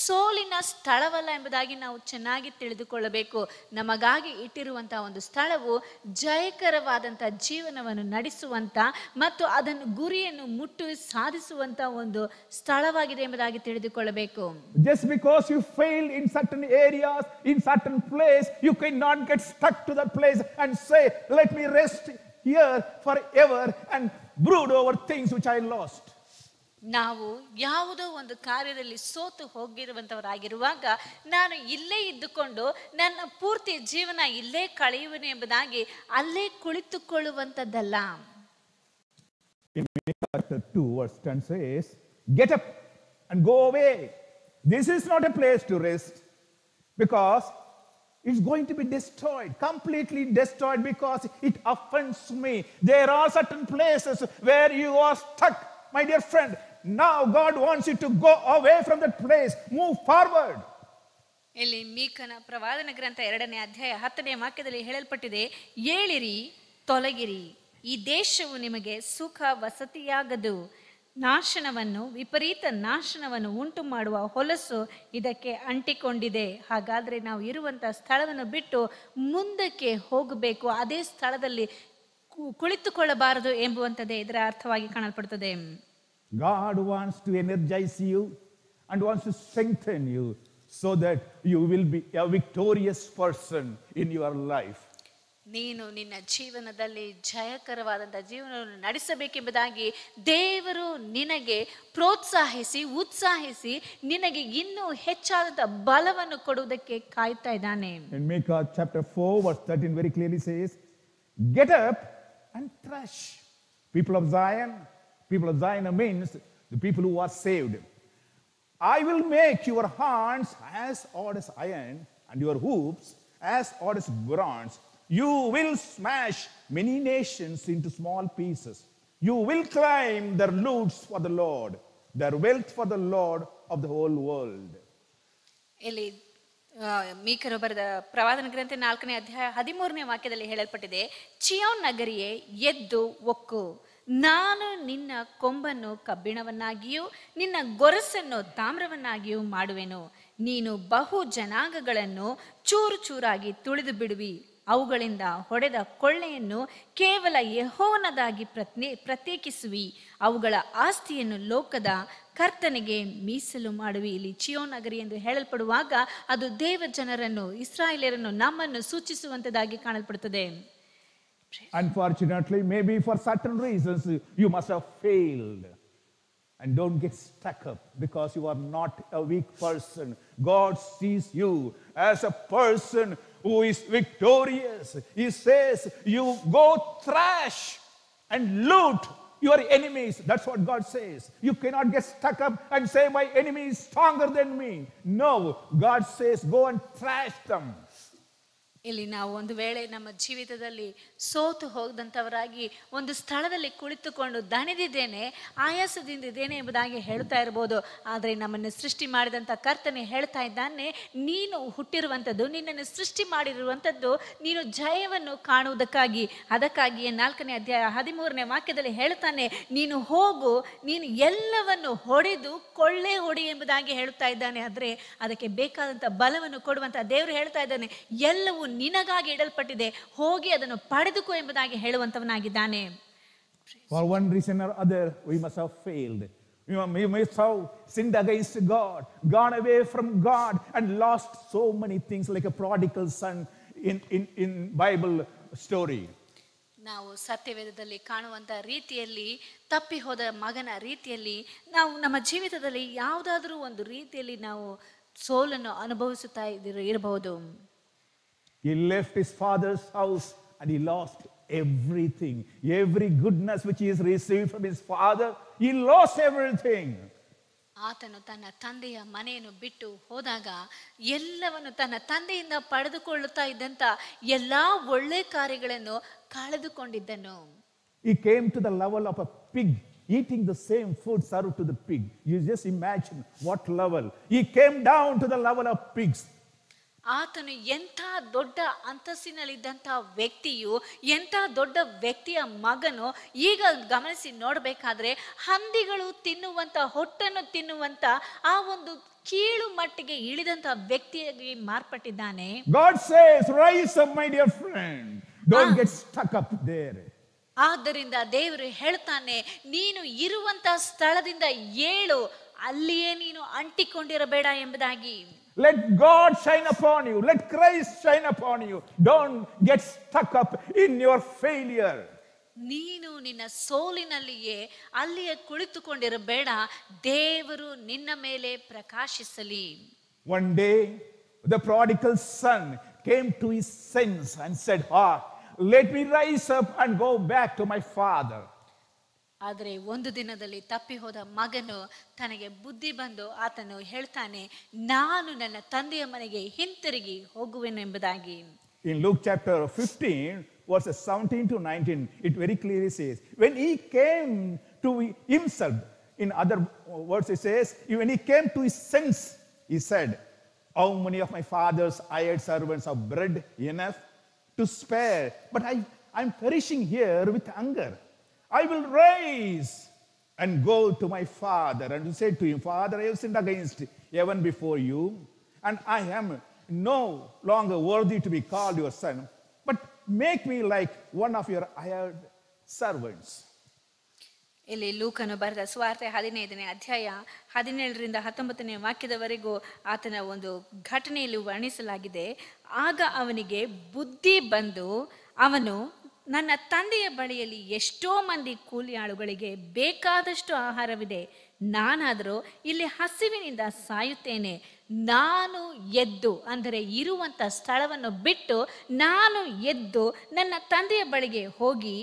ಸೋಲಿನ ಸ್ಥಳವಲ್ಲ ಎಂಬುದಾಗಿ ನಾವು ಚೆನ್ನಾಗಿ ತಿಳಿದುಕೊಳ್ಳಬೇಕು. ನಮಗಾಗಿ ಇಟ್ಟಿರುವಂತಹ ಒಂದು ಸ್ಥಳವು ಜಯಕರವಾದಂಥ ಜೀವನವನ್ನು ನಡೆಸುವಂತ ಮತ್ತು ಅದನ್ನು ಗುರಿಯನ್ನು ಮುಟ್ಟು ಸಾಧಿಸುವಂತ ಒಂದು ಸ್ಥಳವಾಗಿದೆ ಎಂಬುದಾಗಿ ತಿಳಿದುಕೊಳ್ಳಬೇಕು. Just because you failed in certain areas, in certain place, you cannot get stuck to that place and say, let me rest here forever and brood over things which I lost. ನಾವು ಯಾವುದೋ ಒಂದು ಕಾರ್ಯದಲ್ಲಿ ಸೋತು ಹೋಗಿರುವಂತವರಾಗಿರುವಾಗ ನಾನು ಇಲ್ಲೇ ಇದ್ದುಕೊಂಡು ನನ್ನ ಪೂರ್ತಿ ಜೀವನ ಇಲ್ಲೇ ಕಳೆಯುವನು ಎಂಬುದಾಗಿ ಅಲ್ಲೇ ಕುಳಿತುಕೊಳ್ಳುವಂತದ್ದಲ್ಲ. In chapter 2 verse 10 says, get up and go away. This is not a place to rest, because It's going to be destroyed, completely destroyed, because it offends me. There are certain places where you are stuck, my dear friend. Now God wants you to go away from that place, move forward. ಇಲ್ಲಿ ಮೀಕನ ಪ್ರವಾದನ ಗ್ರಂಥ 2ನೇ ಅಧ್ಯಾಯ 10ನೇ ವಾಕ್ಯದಲ್ಲಿ ಹೇಳಲ್ಪಟ್ಟಿದೆ, ಏಳಿರಿ, ತೊಲಗಿರಿ, ಈ ದೇಶವು ನಿಮಗೆ ಸುಖ ವಸತಿಯಾಗದು. ನಾಶನವನ್ನು, ವಿಪರೀತ ನಾಶನವನ್ನು ಉಂಟು ಮಾಡುವ ಹೊಲಸು ಇದಕ್ಕೆ ಅಂಟಿಕೊಂಡಿದೆ. ಹಾಗಾದರೆ ನಾವು ಇರುವಂಥ ಸ್ಥಳವನ್ನು ಬಿಟ್ಟು ಮುಂದಕ್ಕೆ ಹೋಗಬೇಕು, ಅದೇ ಸ್ಥಳದಲ್ಲಿ ಕುಳಿತುಕೊಳ್ಳಬಾರದು ಎಂಬುವಂಥದ್ದೇ ಇದರ ಅರ್ಥವಾಗಿ ಕಾಣಲ್ಪಡುತ್ತದೆ. God wants to energize you and wants to strengthen you so that you will be a victorious person in your life. ನೀನು ನಿನ್ನ ಜೀವನದಲ್ಲಿ ಜಯಕರವಾದಂಥ ಜೀವನವನ್ನು ನಡೆಸಬೇಕೆಂಬುದಾಗಿ ದೇವರು ನಿನಗೆ ಪ್ರೋತ್ಸಾಹಿಸಿ, ಉತ್ಸಾಹಿಸಿ, ನಿನಗೆ ಇನ್ನೂ ಹೆಚ್ಚಾದಂಥ ಬಲವನ್ನು ಕೊಡುವುದಕ್ಕೆ ಕಾಯ್ತಾ ಇದ್ದಾನೆ. In Micah chapter 4 verse 13 very clearly says, get up and thresh. People of Zion means the people who are saved. I will make your horns as hard as iron and your hoops as hard as bronze. You will smash many nations into small pieces. You will climb their loots for the Lord, their wealth for the Lord of the whole world. ಇಲ್ಲಿ ಮೀಕರು ಬರೆದ ಪ್ರವಾದನ ಗ್ರಂಥ 4ನೇ ಅಧ್ಯಾಯ 13ನೇ ವಾಕ್ಯದಲ್ಲಿ ಹೇಳಲ್ಪಟ್ಟಿದೆ, ಚಿಯೋನ್ ನಗರಿಯೇ ಎದ್ದು ಒಕ್ಕು, ನಾನು ನಿನ್ನ ಕೊಂಬನ್ನು ಕಬ್ಬಿಣವನ್ನಾಗಿಯೂ ನಿನ್ನ ಗೊರಸನ್ನು ತಾಮ್ರವನ್ನಾಗಿಯೂ ಮಾಡುವೆನು. ನೀನು ಬಹು ಜನಾಂಗಗಳನ್ನು ಚೂರು ಚೂರಾಗಿ ತುಳಿದು ಬಿಡುವಿ. ಅವುಗಳಿಂದ ಹೊಡೆದ ಕೊಳ್ಳೆಯನ್ನು ಕೇವಲ ಯೆಹೋವನದಾಗಿ ಪ್ರತ್ಯೇಕಿಸುವಿ. ಅವುಗಳ ಆಸ್ತಿಯನ್ನು ಲೋಕದ ಕರ್ತನಿಗೆ ಮೀಸಲು ಮಾಡುವಿ. ಇಲ್ಲಿ ಚಿಯೋನ್ ನಗರಿ ಎಂದು ಹೇಳಲ್ಪಡುವಾಗ ಅದು ದೇವ ಜನರನ್ನು, ಇಸ್ರಾಯೇಲರನ್ನು, ನಮ್ಮನ್ನು ಸೂಚಿಸುವಂತದಾಗಿ ಕಾಣಲ್ಪಡುತ್ತದೆ. Unfortunately, maybe for certain reasons, you must have failed. And don't get stuck up because you are not a weak person. God sees you as a person who is victorious. He says, you go thrash and loot your enemies. That's what God says. You cannot get stuck up and say, my enemy is stronger than me. No, God says, go and thrash them. ಇಲ್ಲಿ ನಾವು ಒಂದು ವೇಳೆ ನಮ್ಮ ಜೀವಿತದಲ್ಲಿ ಸೋತು ಹೋಗದಂಥವರಾಗಿ ಒಂದು ಸ್ಥಳದಲ್ಲಿ ಕುಳಿತುಕೊಂಡು ದಣಿದಿದ್ದೇನೆ, ಆಯಾಸದಿಂದಿದ್ದೇನೆ ಎಂಬುದಾಗಿ ಹೇಳ್ತಾ ಇರ್ಬೋದು. ಆದರೆ ನಮ್ಮನ್ನು ಸೃಷ್ಟಿ ಮಾಡಿದಂಥ ಕರ್ತನೆ ಹೇಳ್ತಾ ಇದ್ದಾನೆ, ನೀನು ಹುಟ್ಟಿರುವಂಥದ್ದು, ನಿನ್ನನ್ನು ಸೃಷ್ಟಿ ಮಾಡಿರುವಂಥದ್ದು ನೀನು ಜಯವನ್ನು ಕಾಣುವುದಕ್ಕಾಗಿ. ಅದಕ್ಕಾಗಿಯೇ 4ನೇ ಅಧ್ಯಾಯ 13ನೇ ವಾಕ್ಯದಲ್ಲಿ ಹೇಳ್ತಾನೆ, ನೀನು ಹೋಗು, ನೀನು ಎಲ್ಲವನ್ನು ಹೊಡೆದು ಕೊಳ್ಳೆ ಹೊಡಿ ಎಂಬುದಾಗಿ ಹೇಳ್ತಾ ಇದ್ದಾನೆ. ಆದರೆ ಅದಕ್ಕೆ ಬೇಕಾದಂಥ ಬಲವನ್ನು ಕೊಡುವಂಥ ದೇವರು ಹೇಳ್ತಾ ಇದ್ದಾನೆ, ಎಲ್ಲವೂ ನಿನಗಾಗಿ ಇಡಲ್ಪಟ್ಟಿದೆ, ಹೋಗಿ ಅದನ್ನು ಪಡೆದುಕೋ ಎಂಬುದಾಗಿ ಹೇಳುವಂತವನಾಗಿದ್ದಾನೆ. For one reason or other, we must have failed. We must have sinned against God, gone away from God, and lost so many things like a prodigal son in Bible story. ನಾವು ಸತ್ಯವೇದದಲ್ಲಿ ಕಾಣುವಂಥ ರೀತಿಯಲ್ಲಿ ತಪ್ಪಿ ಹೋದ ಮಗನ ರೀತಿಯಲ್ಲಿ ನಾವು ನಮ್ಮ ಜೀವಿತದಲ್ಲಿ ಯಾವುದಾದ್ರೂ ಒಂದು ರೀತಿಯಲ್ಲಿ ನಾವು ಸೋಲನ್ನು ಅನುಭವಿಸುತ್ತಾ ಇರಬಹುದು. He left his father's house and he lost everything. Every goodness which he has received from his father, he lost everything. ಆತನು ತನ್ನ ತಂದೆಯ ಮನೆಯನ್ನು ಬಿಟ್ಟು ಹೋದಾಗ ಎಲ್ಲವನ್ನು ತನ್ನ ತಂದೆಯಿಂದ ಪಡೆದುಕೊಳ್ಳುತ್ತಾ ಇದ್ದಂಥ ಎಲ್ಲಾ ಒಳ್ಳೆ ಕಾರ್ಯಗಳನ್ನು ಕಳೆದುಕೊಂಡಿದ್ದನು. He came to the level of a pig, eating the same food served to the pig. You just imagine what level. He came down to the level of pigs. ಆತನು ಎಂಥ ದೊಡ್ಡ ಅಂತಸ್ತಿನಲ್ಲಿದ್ದಂಥ ವ್ಯಕ್ತಿಯು, ಎಂಥ ದೊಡ್ಡ ವ್ಯಕ್ತಿಯ ಮಗನು, ಈಗ ಗಮನಿಸಿ ನೋಡಬೇಕಾದ್ರೆ ಹಂದಿಗಳು ತಿನ್ನುವಂಥ, ಹೊಟ್ಟನ್ನು ತಿನ್ನುವಂಥ ಆ ಒಂದು ಕೀಳು ಮಟ್ಟಿಗೆ ಇಳಿದಂಥ ವ್ಯಕ್ತಿಯಾಗಿ ಮಾರ್ಪಟ್ಟಿದ್ದಾನೆ. God says, rise up my dear friend. Don't get stuck up there. ಆದ್ದರಿಂದ ದೇವರು ಹೇಳ್ತಾನೆ, ನೀನು ಇರುವಂತ ಸ್ಥಳದಿಂದ ಏಳು, ಅಲ್ಲಿಯೇ ನೀನು ಅಂಟಿಕೊಂಡಿರಬೇಡ ಎಂಬುದಾಗಿ. Let God shine upon you. Let Christ shine upon you. Don't get stuck up in your failure. ನೀನು ನಿನ್ನ ಸೋಲಿನಲ್ಲಿಯೇ ಅಲ್ಲಿಯೇ ಕುಳಿತುಕೊಂಡಿರಬೇಡ, ದೇವರು ನಿನ್ನ ಮೇಲೆ ಪ್ರಕಾಶಿಸಲಿ. One day, the prodigal son came to his sense and said, let me rise up and go back to my father. ಆದರೆ ಒಂದು ದಿನದಲ್ಲಿ ತಪ್ಪಿ ಹೋದ ಮಗನು ತನಗೆ ಬುದ್ಧಿ ಬಂದು ಆತನು ಹೇಳ್ತಾನೆ, ನಾನು ನನ್ನ ತಂದೆಯ ಮನೆಗೆ ಹಿಂತಿರುಗಿ ಹೋಗುವೆನೆಂಬುದಾಗಿ. In Luke chapter 15, verses 17 to 19, it very clearly says, when he came to himself, in other words it says, when he came to his sense, he said, how many of my father's hired servants have bread enough to spare, but I'm perishing here with hunger. I will rise and go to my father and say to him, Father, I have sinned against heaven before you, and I am no longer worthy to be called your son, but make me like one of your hired servants. ಇಲ್ಲಿ ಲೂಕನು ಬರೆದ ಸುವಾರ್ತೆ 15ನೇ ಅಧ್ಯಾಯ 17ರಿಂದ 19ನೇ ವಾಕ್ಯದವರೆಗೂ ಆತನ ಒಂದು ಘಟನೆಯಲ್ಲಿ ವರ್ಣಿಸಲಾಗಿದೆ. ಆಗ ಅವನಿಗೆ ಬುದ್ಧಿ ಬಂದು ಅವನು, ನನ್ನ ತಂದೆಯ ಬಳಿಯಲ್ಲಿ ಎಷ್ಟೋ ಮಂದಿ ಕೂಲಿಯಾಳುಗಳಿಗೆ ಬೇಕಾದಷ್ಟು ಆಹಾರವಿದೆ, ನಾನಾದರೂ ಇಲ್ಲಿ ಹಸಿವಿನಿಂದ ಸಾಯುತ್ತೇನೆ. ನಾನು ಎದ್ದು, ಅಂದರೆ ಇರುವಂಥ ಸ್ಥಳವನ್ನು ಬಿಟ್ಟು ನಾನು ಎದ್ದು ನನ್ನ ತಂದೆಯ ಬಳಿಗೆ ಹೋಗಿ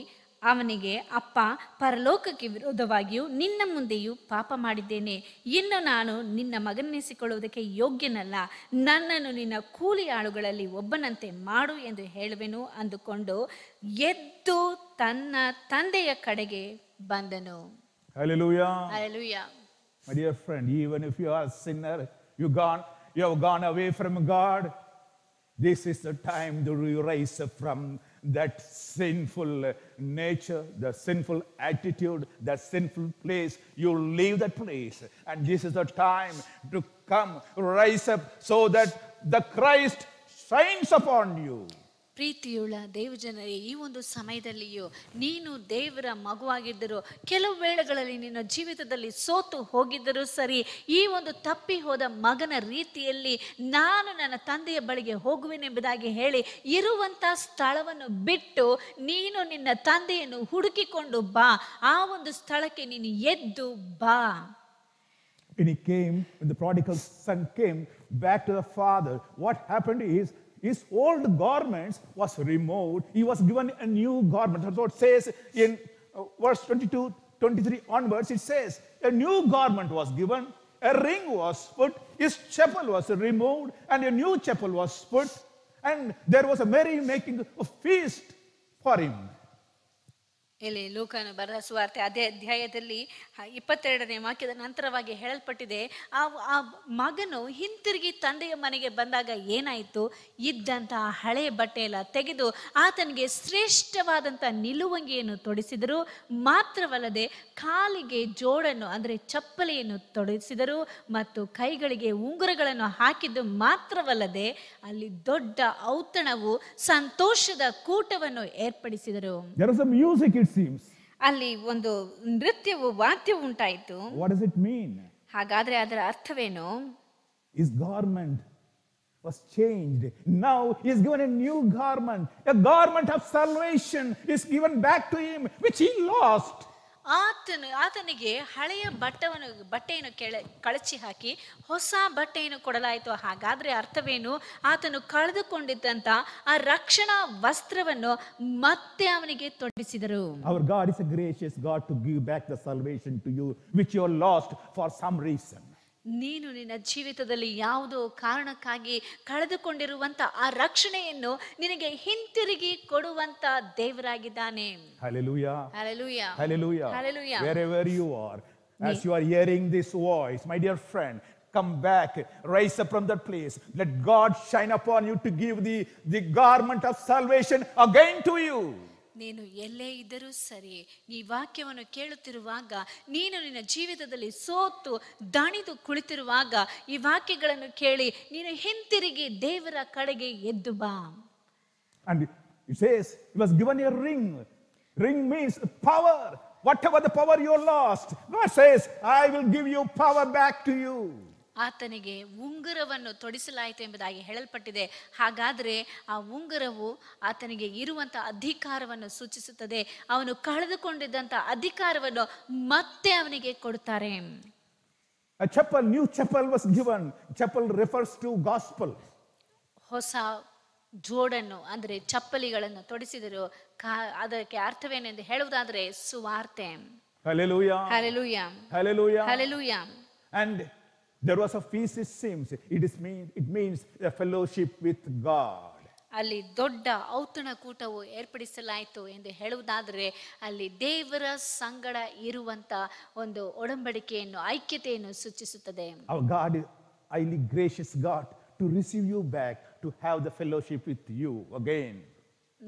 ಅವನಿಗೆ, ಅಪ್ಪ, ಪರಲೋಕಕ್ಕೆ ವಿರೋಧವಾಗಿಯೂ ನಿನ್ನ ಮುಂದೆಯೂ ಪಾಪ ಮಾಡಿದ್ದೇನೆ. ಇನ್ನು ನಾನು ನಿನ್ನ ಮಗನೆನಿಸಿಕೊಳ್ಳುವುದಕ್ಕೆ ಯೋಗ್ಯನಲ್ಲ. ನನ್ನನ್ನು ನಿನ್ನ ಕೂಲಿಯಾಳುಗಳಲ್ಲಿ ಒಬ್ಬನಂತೆ ಮಾಡು ಎಂದು ಹೇಳುವೆನು ಅಂದುಕೊಂಡು ಎದ್ದು ತನ್ನ ತಂದೆಯ ಕಡೆಗೆ ಬಂದನು. Hallelujah. Hallelujah. My dear friend, even if you are a sinner, you have gone away from God, this is the time to rise up from that sinful nature, the sinful attitude, that sinful place. You leave that place, and this is the time to come, rise up, so that the Christ shines upon you. ಪ್ರೀತಿಯುಳ್ಳ ದೇವಜನರೇ, ಈ ಒಂದು ಸಮಯದಲ್ಲಿಯೂ ನೀನು ದೇವರ ಮಗುವಾಗಿದ್ದರೂ, ಕೆಲವು ವೇಳೆಗಳಲ್ಲಿ ನಿನ್ನ ಜೀವಿತದಲ್ಲಿ ಸೋತು ಹೋಗಿದ್ದರೂ ಸರಿ, ಈ ಒಂದು ತಪ್ಪಿ ಹೋದ ಮಗನ ರೀತಿಯಲ್ಲಿ ನಾನು ನನ್ನ ತಂದೆಯ ಬಳಿಗೆ ಹೋಗುವೆನೆಂಬುದಾಗಿ ಹೇಳಿ ಇರುವಂಥ ಸ್ಥಳವನ್ನು ಬಿಟ್ಟು ನೀನು ನಿನ್ನ ತಂದೆಯನ್ನು ಹುಡುಕಿಕೊಂಡು ಬಾ. ಆ ಒಂದು ಸ್ಥಳಕ್ಕೆ ನೀನು ಎದ್ದು ಬಾ. When the prodigal son came back to the father, what happened is, his old garments was removed. He was given a new garment. That's what it says in verse 22, 23 onwards. It says, a new garment was given, a ring was put, his chapel was removed, and a new chapel was put, and there was a merry making of feast for him. ಇಲ್ಲಿ ಲೂಕನು ಬರೆದ ಸುವಾರ್ತೆ ಅದೇ ಅಧ್ಯಾಯದಲ್ಲಿ 22ನೇ ವಾಕ್ಯದ ನಂತರವಾಗಿ ಹೇಳಲ್ಪಟ್ಟಿದೆ, ಆ ಮಗನು ಹಿಂತಿರುಗಿ ತಂದೆಯ ಮನೆಗೆ ಬಂದಾಗ ಏನಾಯಿತು, ಇದ್ದಂತಹ ಹಳೆಯ ಬಟ್ಟೆ ಎಲ್ಲ ತೆಗೆದು ಆತನಿಗೆ ಶ್ರೇಷ್ಠವಾದಂಥ ನಿಲುವಂಗಿಯನ್ನು ತೊಡಿಸಿದರು. ಮಾತ್ರವಲ್ಲದೆ ಕಾಲಿಗೆ ಜೋಡನ್ನು, ಅಂದರೆ ಚಪ್ಪಲಿಯನ್ನು ತೊಡಿಸಿದರು ಮತ್ತು ಕೈಗಳಿಗೆ ಉಂಗುರಗಳನ್ನು ಹಾಕಿದ್ದು ಮಾತ್ರವಲ್ಲದೆ ಅಲ್ಲಿ ದೊಡ್ಡ ಔತಣವು, ಸಂತೋಷದ ಕೂಟವನ್ನು ಏರ್ಪಡಿಸಿದರು. There was a music, it seems. ಅಲ್ಲಿ ಒಂದು ನೃತ್ಯವು, ವಾದ್ಯವು ಉಂಟಾಯಿತು. What does it mean? ಹಾಗಾದ್ರೆ ಅದರ ಅರ್ಥವೇನು? His garment was changed. Now he is given a new garment. A garment of salvation is given back to him, which he lost. ಆತನಿಗೆ ಹಳೆಯ ಬಟ್ಟೆಯನ್ನು ಕಳಚಿ ಹಾಕಿ ಹೊಸ ಬಟ್ಟೆಯನ್ನು ಕೊಡಲಾಯಿತು. ಹಾಗಾದ್ರೆ ಅರ್ಥವೇನು? ಆತನು ಕಳೆದುಕೊಂಡಿದ್ದಂತ ಆ ರಕ್ಷಣಾ ವಸ್ತ್ರವನ್ನು ಮತ್ತೆ ಅವನಿಗೆ ತೊಡಿಸಿದರು. Our God is a gracious God to give back the salvation to you which you lost for some reason. ನೀನು ನಿನ್ನ ಜೀವಿತದಲ್ಲಿ ಯಾವುದೋ ಕಾರಣಕ್ಕಾಗಿ ಕಳೆದುಕೊಂಡಿರುವಂತ ಆ ರಕ್ಷಣೆಯನ್ನು ನಿನಗೆ ಹಿಂತಿರುಗಿ ಕೊಡುವಂತ ದೇವರಾಗಿದ್ದಾನೆ. Hallelujah. Hallelujah. Hallelujah. Hallelujah. Wherever you are, as you are hearing this voice, my dear friend, come back, rise up from that place. Let God shine upon you to give the garment of salvation again to you. ನೀನು ಎಲ್ಲೇ ಇದ್ದರೂ ಸರಿ, ಈ ವಾಕ್ಯವನ್ನು ಕೇಳುತ್ತಿರುವಾಗ, ನೀನು ನಿನ್ನ ಜೀವಿತದಲ್ಲಿ ಸೋತು ದಣಿದು ಕುಳಿತಿರುವಾಗ ಈ ವಾಕ್ಯಗಳನ್ನು ಕೇಳಿ ನೀನು ಹಿಂತಿರುಗಿ ದೇವರ ಕಡೆಗೆ ಎದ್ದು ಬಾ. And it says he was given a ring. Ring means power. Whatever the power you lost, God says, I will give you power back to you. ಆತನಿಗೆ ಉಂಗುರವನ್ನು ತೊಡಿಸಲಾಯಿತು ಎಂಬುದಾಗಿ ಹೇಳಲ್ಪಟ್ಟಿದೆ. ಹಾಗಾದರೆ ಆ ಉಂಗುರವು ಆತನಿಗೆ ಇರುವಂಥ ಅಧಿಕಾರವನ್ನು ಸೂಚಿಸುತ್ತದೆ. ಅವನು ಕಳೆದುಕೊಂಡಿದ್ದಂಥ ಅಧಿಕಾರವನ್ನು ಮತ್ತೆ ಅವನಿಗೆ ಕೊಡುತ್ತಾರೆ. A chapel, new chapel was given. Chapel refers to gospel. ಹೊಸ ಜೋಡನ್ನು, ಅಂದರೆ ಚಪ್ಪಲಿಗಳನ್ನು ತೊಡಿಸಿದರು. ಅದಕ್ಕೆ ಅರ್ಥವೇನೆಂದು ಹೇಳುವುದಾದರೆ ಸುವಾರ್ತೆ. Hallelujah. Hallelujah. Hallelujah. Hallelujah. And there was a feast, it seems. It means a fellowship with God. ಅಲ್ಲಿ ದೊಡ್ಡ ಔತಣಕೂಟವು ಏರ್ಪಡಿಸಲಾಯಿತು ಎಂದು ಹೇಳುವುದಾದರೆ ಅಲ್ಲಿ ದೇವರ ಸಂಗಡ ಇರುವಂತ ಒಂದು ಒಡಂಬಡಿಕೆಯನ್ನು ಐಕ್ಯತೆಯನ್ನು ಸೂಚಿಸುತ್ತದೆ. Our God is highly gracious God to receive you back, to have the fellowship with you again.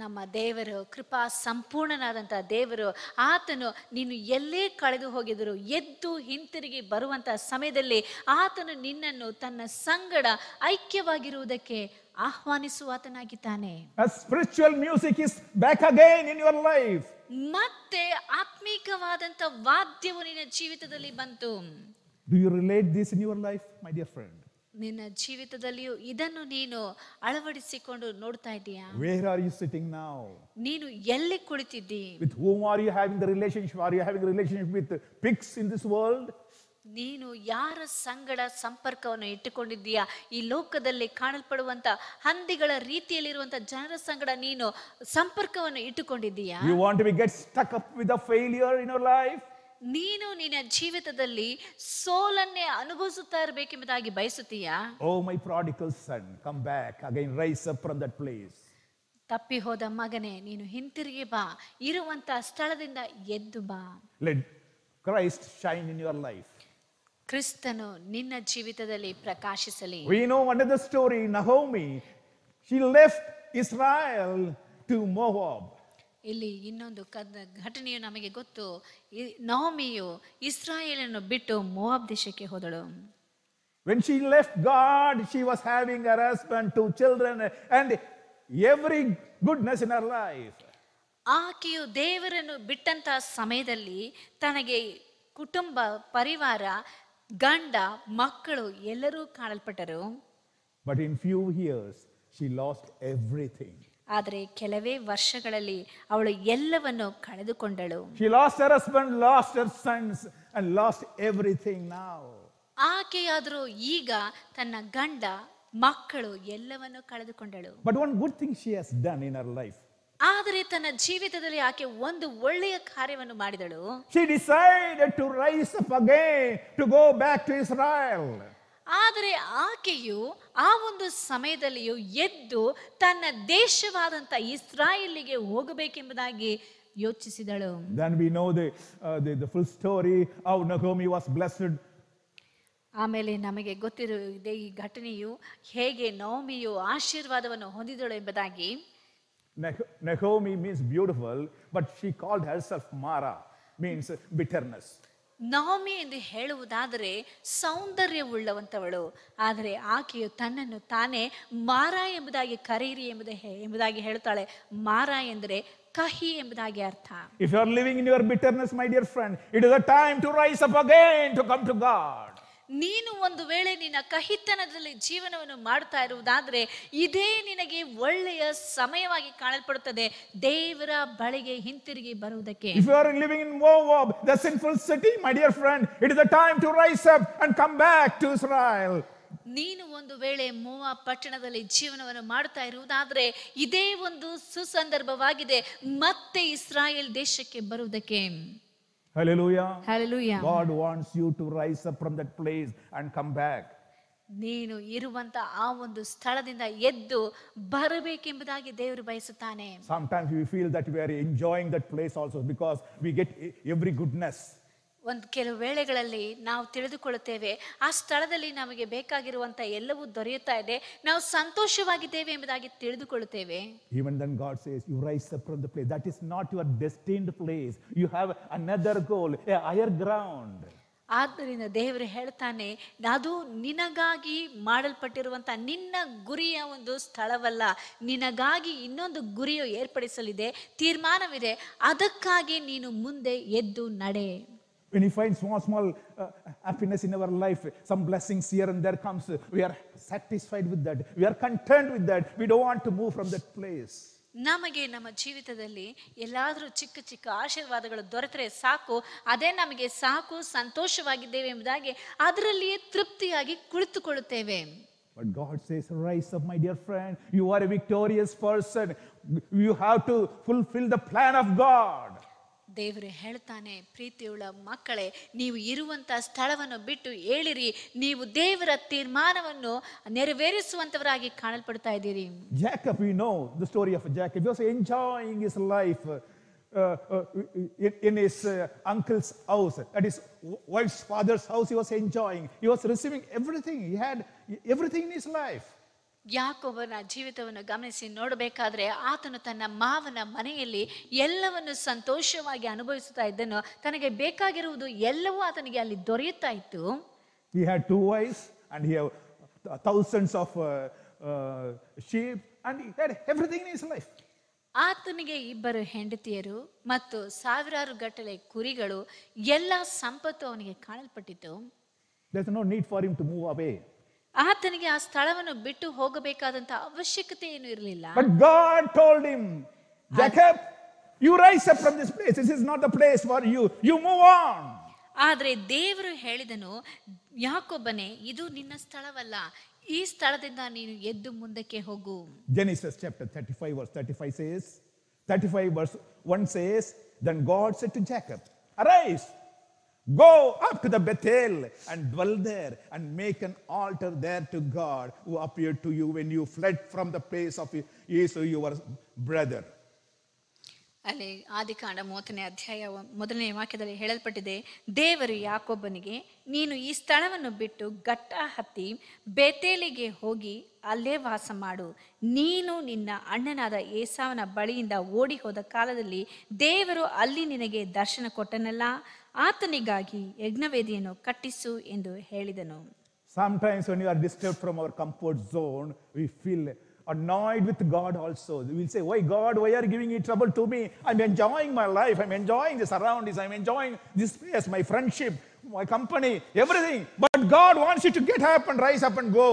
ನಮ್ಮ ದೇವರು ಕೃಪಾ ಸಂಪೂರ್ಣನಾದಂಥ ದೇವರು, ಆತನು ನೀನು ಎಲ್ಲೇ ಕಳೆದು ಹೋಗಿದ್ರು ಎದ್ದು ಹಿಂತಿರುಗಿ ಬರುವಂತ ಸಮಯದಲ್ಲಿ ಆತನು ನಿನ್ನನ್ನು ತನ್ನ ಸಂಗಡ ಐಕ್ಯವಾಗಿರುವುದಕ್ಕೆ ಆಹ್ವಾನಿಸುವಾತನಾಗಿದ್ದಾನೆ. A spiritual music is back again in your life. ಮತ್ತೆ ಆತ್ಮೀಕವಾದಂತ ವಾದ್ಯವು ನಿನ್ನ ಜೀವಿತದಲ್ಲಿ ಬಂತು. Do you relate this in your life, my dear friend? ನಿನ್ನ ಜೀವಿತದಲ್ಲಿಯೂ ಇದನ್ನು ನೀನು ಅಳವಡಿಸಿಕೊಂಡು ನೋಡ್ತಾ ಇದ್ದೀಯಾ? Where are you sitting now? ನೀನು ಎಲ್ಲಿ ಕುಳಿತಿದ್ದಿ? With whom are you having the relationship? Are you having a relationship with pigs in this world? ನೀನು ಯಾರ ಸಂಗಡ ಸಂಪರ್ಕವನ್ನು ಇಟ್ಟುಕೊಂಡಿದ್ದೀಯಾ? ಈ ಲೋಕದಲ್ಲಿ ಕಾಣಲ್ಪಡುವಂತ ಹಂದಿಗಳ ರೀತಿಯಲ್ಲಿರುವಂತ ಜನರ ಸಂಗಡ ನೀನು ಸಂಪರ್ಕವನ್ನು ಇಟ್ಟುಕೊಂಡಿದ್ದೀಯಾ? You want to get stuck up with a failure in your life? ನೀನು ನಿನ್ನ ಜೀವಿತದಲ್ಲಿ ಸೋಲನ್ನೇ ಅನುಭವಿಸುತ್ತಾ ಇರಬೇಕೆಂಬುದಾಗಿ ಬಯಸುತ್ತೀಯಾ? Oh, my prodigal son, come back again, rise up from that place. ತಪ್ಪಿ ಹೋದ ಮಗನೇ, ನೀನು ಹಿಂತಿರುಗಿ ಬಾ, ಇರುವಂತ ಸ್ಥಳದಿಂದ ಎದ್ದು ಬಾ. Let Christ shine in your life. ಕ್ರಿಸ್ತನು ನಿನ್ನ ಜೀವಿತದಲ್ಲಿ ಪ್ರಕಾಶಿಸಲಿ. We know another story, Naomi. She left Israel to Moab. ಇಲ್ಲಿ ಇನ್ನೊಂದು ಘಟನೆಯು ನಮಗೆ ಗೊತ್ತು. ನಹೋಮಿಯು ಇಸ್ರಾಯೇಲನ್ನು ಬಿಟ್ಟು ಮೋವಾಬ್ ದೇಶಕ್ಕೆ ಹೋದಳು. When she left God, she was having her husband, 2 children, and every goodness in her life. ಆಕೆಯು ದೇವರನ್ನು ಬಿಟ್ಟಂತ ಸಮಯದಲ್ಲಿ ತನಗೆ ಕುಟುಂಬ, ಪರಿವಾರ, ಗಂಡ, ಮಕ್ಕಳು ಎಲ್ಲರೂ ಕಾಣಲ್ಪಟ್ಟರು. But in few years, she lost everything. ಆದರೆ ಕೆಲವೇ ವರ್ಷಗಳಲ್ಲಿ ಅವಳು ಎಲ್ಲವನ್ನು ಕಳೆದುಕೊಂಡಳು. She lost her husband, lost her sons, and lost everything now. ಆಕೆಯಾದರೂ ಈಗ ತನ್ನ ಗಂಡ, ಮಕ್ಕಳು ಎಲ್ಲವನ್ನು ಕಳೆದುಕೊಂಡಳು. But one good thing she has done in her life. ಆದರೆ ತನ್ನ ಜೀವಿತದಲ್ಲಿ ಆಕೆ ಒಂದು ಒಳ್ಳೆಯ ಕಾರ್ಯವನ್ನು ಮಾಡಿದಳು. She decided to rise up again, to go back to Israel. ಆದರೆ ಆಕೆಯು ಆ ಒಂದು ಸಮಯದಲ್ಲಿಯೂ ಎದ್ದು ತನ್ನ ದೇಶವಾದಂತ ಇಸ್ರಾಯೇಲಿಗೆ ಹೋಗಬೇಕೆಂಬುದಾಗಿ ಯೋಚಿಸಿದಳು. Then we know the full story how Naomi was blessed. ಆಮೇಲೆ ನಮಗೆ ಗೊತ್ತಿರುವುದೇ ಈ ಘಟನೆಯು ಹೇಗೆ ನಹೋಮಿಯು ಆಶೀರ್ವಾದವನ್ನು ಹೊಂದಿದಳು ಎಂಬುದಾಗಿ. Naomi means beautiful, but she called herself Mara, means bitterness. ನಹೋಮಿ ಎಂದು ಹೇಳುವುದಾದರೆ ಸೌಂದರ್ಯವುಳ್ಳವಂತವಳು, ಆದರೆ ಆಕೆಯು ತನ್ನನ್ನು ತಾನೇ ಮಾರ ಎಂಬುದಾಗಿ ಕರೆಯಿರಿ ಎಂಬುದಾಗಿ ಹೇಳುತ್ತಾಳೆ. ಮಾರ ಎಂದರೆ ಕಹಿ ಎಂಬುದಾಗಿ ಅರ್ಥ. If you are living in your bitterness, my dear friend, it is a time to rise up again, to come to God. ನೀನು ಒಂದು ವೇಳೆ ನಿನ್ನ ಕಹಿತನದಲ್ಲಿ ಜೀವನವನ್ನು ಮಾಡ್ತಾ ಇರುವುದಾದ್ರೆ ಇದೇ ನಿನಗೆ ಒಳ್ಳೆಯ ಸಮಯವಾಗಿ ಕಾಣಲ್ಪಡುತ್ತದೆ ದೇವರ ಬಳಿಗೆ ಹಿಂತಿರುಗಿ ಬರುವುದಕ್ಕೆ. If you are living in Moab, the sinful city, my dear friend, it is the time to rise up and come back to Israel. ನೀನು ಒಂದು ವೇಳೆ ಮೋವಾಬ್ ಪಟ್ಟಣದಲ್ಲಿ ಜೀವನವನ್ನು ಮಾಡ್ತಾ ಇರುವುದಾದ್ರೆ ಇದೇ ಒಂದು ಸುಸಂದರ್ಭವಾಗಿದೆ ಮತ್ತೆ ಇಸ್ರಾಯೇಲ್ ದೇಶಕ್ಕೆ ಬರುವುದಕ್ಕೆ. Hallelujah. Hallelujah. God wants you to rise up from that place and come back. ನೀನು ಇರುವಂತ ಆ ಒಂದು ಸ್ಥಳದಿಂದ ಎದ್ದು ಬರಬೇಕೆಂಬುದಾಗಿ ದೇವರು ಬಯಸುತ್ತಾನೆ. Sometimes we feel that we are enjoying that place also because we get every goodness. ಒಂದು ಕೆಲವು ವೇಳೆಗಳಲ್ಲಿ ನಾವು ತಿಳಿದುಕೊಳ್ಳುತ್ತೇವೆ ಆ ಸ್ಥಳದಲ್ಲಿ ನಮಗೆ ಬೇಕಾಗಿರುವಂತ ಎಲ್ಲವೂ ದೊರೆಯುತ್ತಾ ಇದೆ, ನಾವು ಸಂತೋಷವಾಗಿದ್ದೇವೆ ಎಂಬುದಾಗಿ ತಿಳಿದುಕೊಳ್ಳುತ್ತೇವೆ. Even then God says you rise up from the place. That is not your destined place. You have another goal, a higher ground. ಆದ್ದರಿಂದ ದೇವರು ಹೇಳ್ತಾನೆ, ಅದು ನಿನಗಾಗಿ ಮಾಡಲ್ಪಟ್ಟಿರುವಂತ ನಿನ್ನ ಗುರಿಯ ಒಂದು ಸ್ಥಳವಲ್ಲ, ನಿನಗಾಗಿ ಇನ್ನೊಂದು ಗುರಿಯು ಏರ್ಪಡಿಸಲಿದೆ, ತೀರ್ಮಾನವಿದೆ, ಅದಕ್ಕಾಗಿ ನೀನು ಮುಂದೆ ಎದ್ದು ನಡೆ. When you find small happiness in our life, some blessings here and there comes, we are satisfied with that. We are content with that. We don't want to move from that place. ನಮಗೆ ನಮ್ಮ ಜೀವಿತದಲ್ಲಿ ಎಲ್ಲಾದರೂ ಚಿಕ್ಕ ಚಿಕ್ಕ ಆಶೀರ್ವಾದಗಳು ದೊರೆತರೆ ಸಾಕು, ಅದೇ ನಮಗೆ ಸಾಕು, ಸಂತೋಷವಾಗಿದ್ದೇವೆ ಎಂಬುದಾಗಿ ಅದರಲ್ಲಿಯೇ ತೃಪ್ತಿಯಾಗಿ ಕುಳಿತುಕೊಳ್ಳುತ್ತೇವೆ. But God says, rise up, my dear friend. You are a victorious person. You have to fulfill the plan of God. ದೇವರು ಹೇಳ್ತಾನೆ, ಪ್ರೀತಿಯುಳ್ಳ ಮಕ್ಕಳೇ, ನೀವು ಇರುವಂತ ಸ್ಥಳವನ್ನು ಬಿಟ್ಟು ಏಳಿರಿ. ನೀವು ದೇವರ ತೀರ್ಮಾನವನ್ನು ನೆರವೇರಿಸುವಂತವರಾಗಿ ಕಾಣಲ್ಪಡ್ತಾ ಇದ್ದೀರಿ. Jacob, we know the story of Jacob. He was enjoying his life in his uncle's house, at his wife's father's house. He was enjoying. He was receiving everything. He had everything in his life. ಯಾಕೋಬನ ಜೀವಿತವನ್ನು ಗಮನಿಸಿ ನೋಡಬೇಕಾದ್ರೆ ಆತನು ತನ್ನ ಮಾವನ ಮನೆಯಲ್ಲಿ ಎಲ್ಲವನ್ನು ಸಂತೋಷವಾಗಿ ಅನುಭವಿಸುತ್ತಾ ಇದ್ದನು. ತನಗೆ ಬೇಕಾಗಿರುವುದು ಎಲ್ಲವೂ ಆತನಿಗೆ ಅಲ್ಲಿ ದೊರೆಯುತ್ತಾ ಇತ್ತು. He had 2 wives and he had thousands of sheep, and he had everything in his life. ಆತನಿಗೆ 2 ಹೆಂಡತಿಯರು ಮತ್ತು ಸಾವಿರಾರು ಗಟ್ಟಲೆ ಕುರಿಗಳು, ಎಲ್ಲ ಸಂಪತ್ತು ಅವನಿಗೆ ಕಾಣಲ್ಪಟ್ಟಿತು. There's no need for him to move away. ಆತನಿಗೆ ಆ ಸ್ಥಳವನ್ನು ಬಿಟ್ಟು ಹೋಗಬೇಕಾದಂತ ಅವಶ್ಯಕತೆ ಏನು ಇರಲಿಲ್ಲ. But God told him, Jacob, you rise up from this place. This is not the place for you. You move on. ಆದ್ರೆ ದೇವರು ಹೇಳಿದನು, ಯಾಕೋಬನೇ, ಇದು ನಿನ್ನ ಸ್ಥಳವಲ್ಲ, ಈ ಸ್ಥಳದಿಂದ ನೀನು ಎದ್ದು ಮುಂದಕ್ಕೆ ಹೋಗು. Genesis chapter 35 verse 35 says, 35 verse 1 says, then God said to Jacob, arise, go up to the Bethel and dwell there and make an altar there to God who appeared to you when you fled from the place of Esau your brother. ಅಲ್ಲಿ ಆದಿಕಾಂಡ 30ನೇ ಅಧ್ಯಾಯ 1ನೇ ವಾಕ್ಯದಲ್ಲಿ ಹೇಳಲ್ಪಟ್ಟಿದೆ, ದೇವರು ಯಾಕೋಬನಿಗೆ, ನೀನು ಈ ಸ್ಥಳವನ್ನು ಬಿಟ್ಟು ಗಟ್ಟ ಹತ್ತಿ ಬೇತೇಲಿಗೆ ಹೋಗಿ ಅಲ್ಲೇ ವಾಸ ಮಾಡು. ನೀನು ನಿನ್ನ ಅಣ್ಣನಾದ ಏಸಾವನ ಬಳಿಯಿಂದ ಓಡಿ ಹೋದ ಕಾಲದಲ್ಲಿ ದೇವರು ಅಲ್ಲಿ ನಿನಗೆ ದರ್ಶನ ಕೊಟ್ಟನಲ್ಲ, ಆತನಿಗಾಗಿ ಯಜ್ಞವೇದಿಯನ್ನು ಕಟ್ಟಿಸು ಎಂದು ಹೇಳಿದನು. Sometimes when you are disturbed from our comfort zone, we feel annoyed with God also. We will say, why God, why are you giving me trouble to me? I'm enjoying my life. I'm enjoying the surroundings. I'm enjoying this place, my friendship, my company, everything. But God wants you to get up and rise up and go.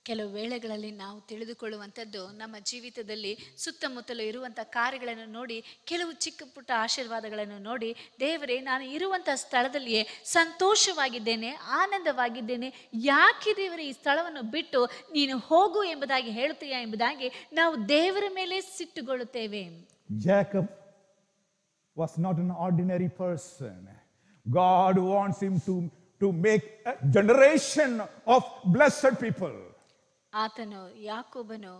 ಕೆಲವು ವೇಳೆಗಳಲ್ಲಿ ನಾವು ತಿಳಿದುಕೊಳ್ಳುವಂಥದ್ದು, ನಮ್ಮ ಜೀವಿತದಲ್ಲಿ ಸುತ್ತಮುತ್ತಲು ಇರುವಂಥ ಕಾರ್ಯಗಳನ್ನು ನೋಡಿ, ಕೆಲವು ಚಿಕ್ಕ ಪುಟ್ಟ ಆಶೀರ್ವಾದಗಳನ್ನು ನೋಡಿ, ದೇವರೇ, ನಾನು ಇರುವಂಥ ಸ್ಥಳದಲ್ಲಿಯೇ ಸಂತೋಷವಾಗಿದ್ದೇನೆ, ಆನಂದವಾಗಿದ್ದೇನೆ, ಯಾಕೆ ದೇವರೇ ಈ ಸ್ಥಳವನ್ನು ಬಿಟ್ಟು ನೀನು ಹೋಗು ಎಂಬುದಾಗಿ ಹೇಳುತ್ತೀಯಾ ಎಂಬುದಾಗಿ ನಾವು ದೇವರ ಮೇಲೆ ಸಿಟ್ಟುಗೊಳ್ಳುತ್ತೇವೆ. Jacob was not an ordinary person. God wants him to make a generation of blessed people. ಆತನು, ಯಾಕೋಬನು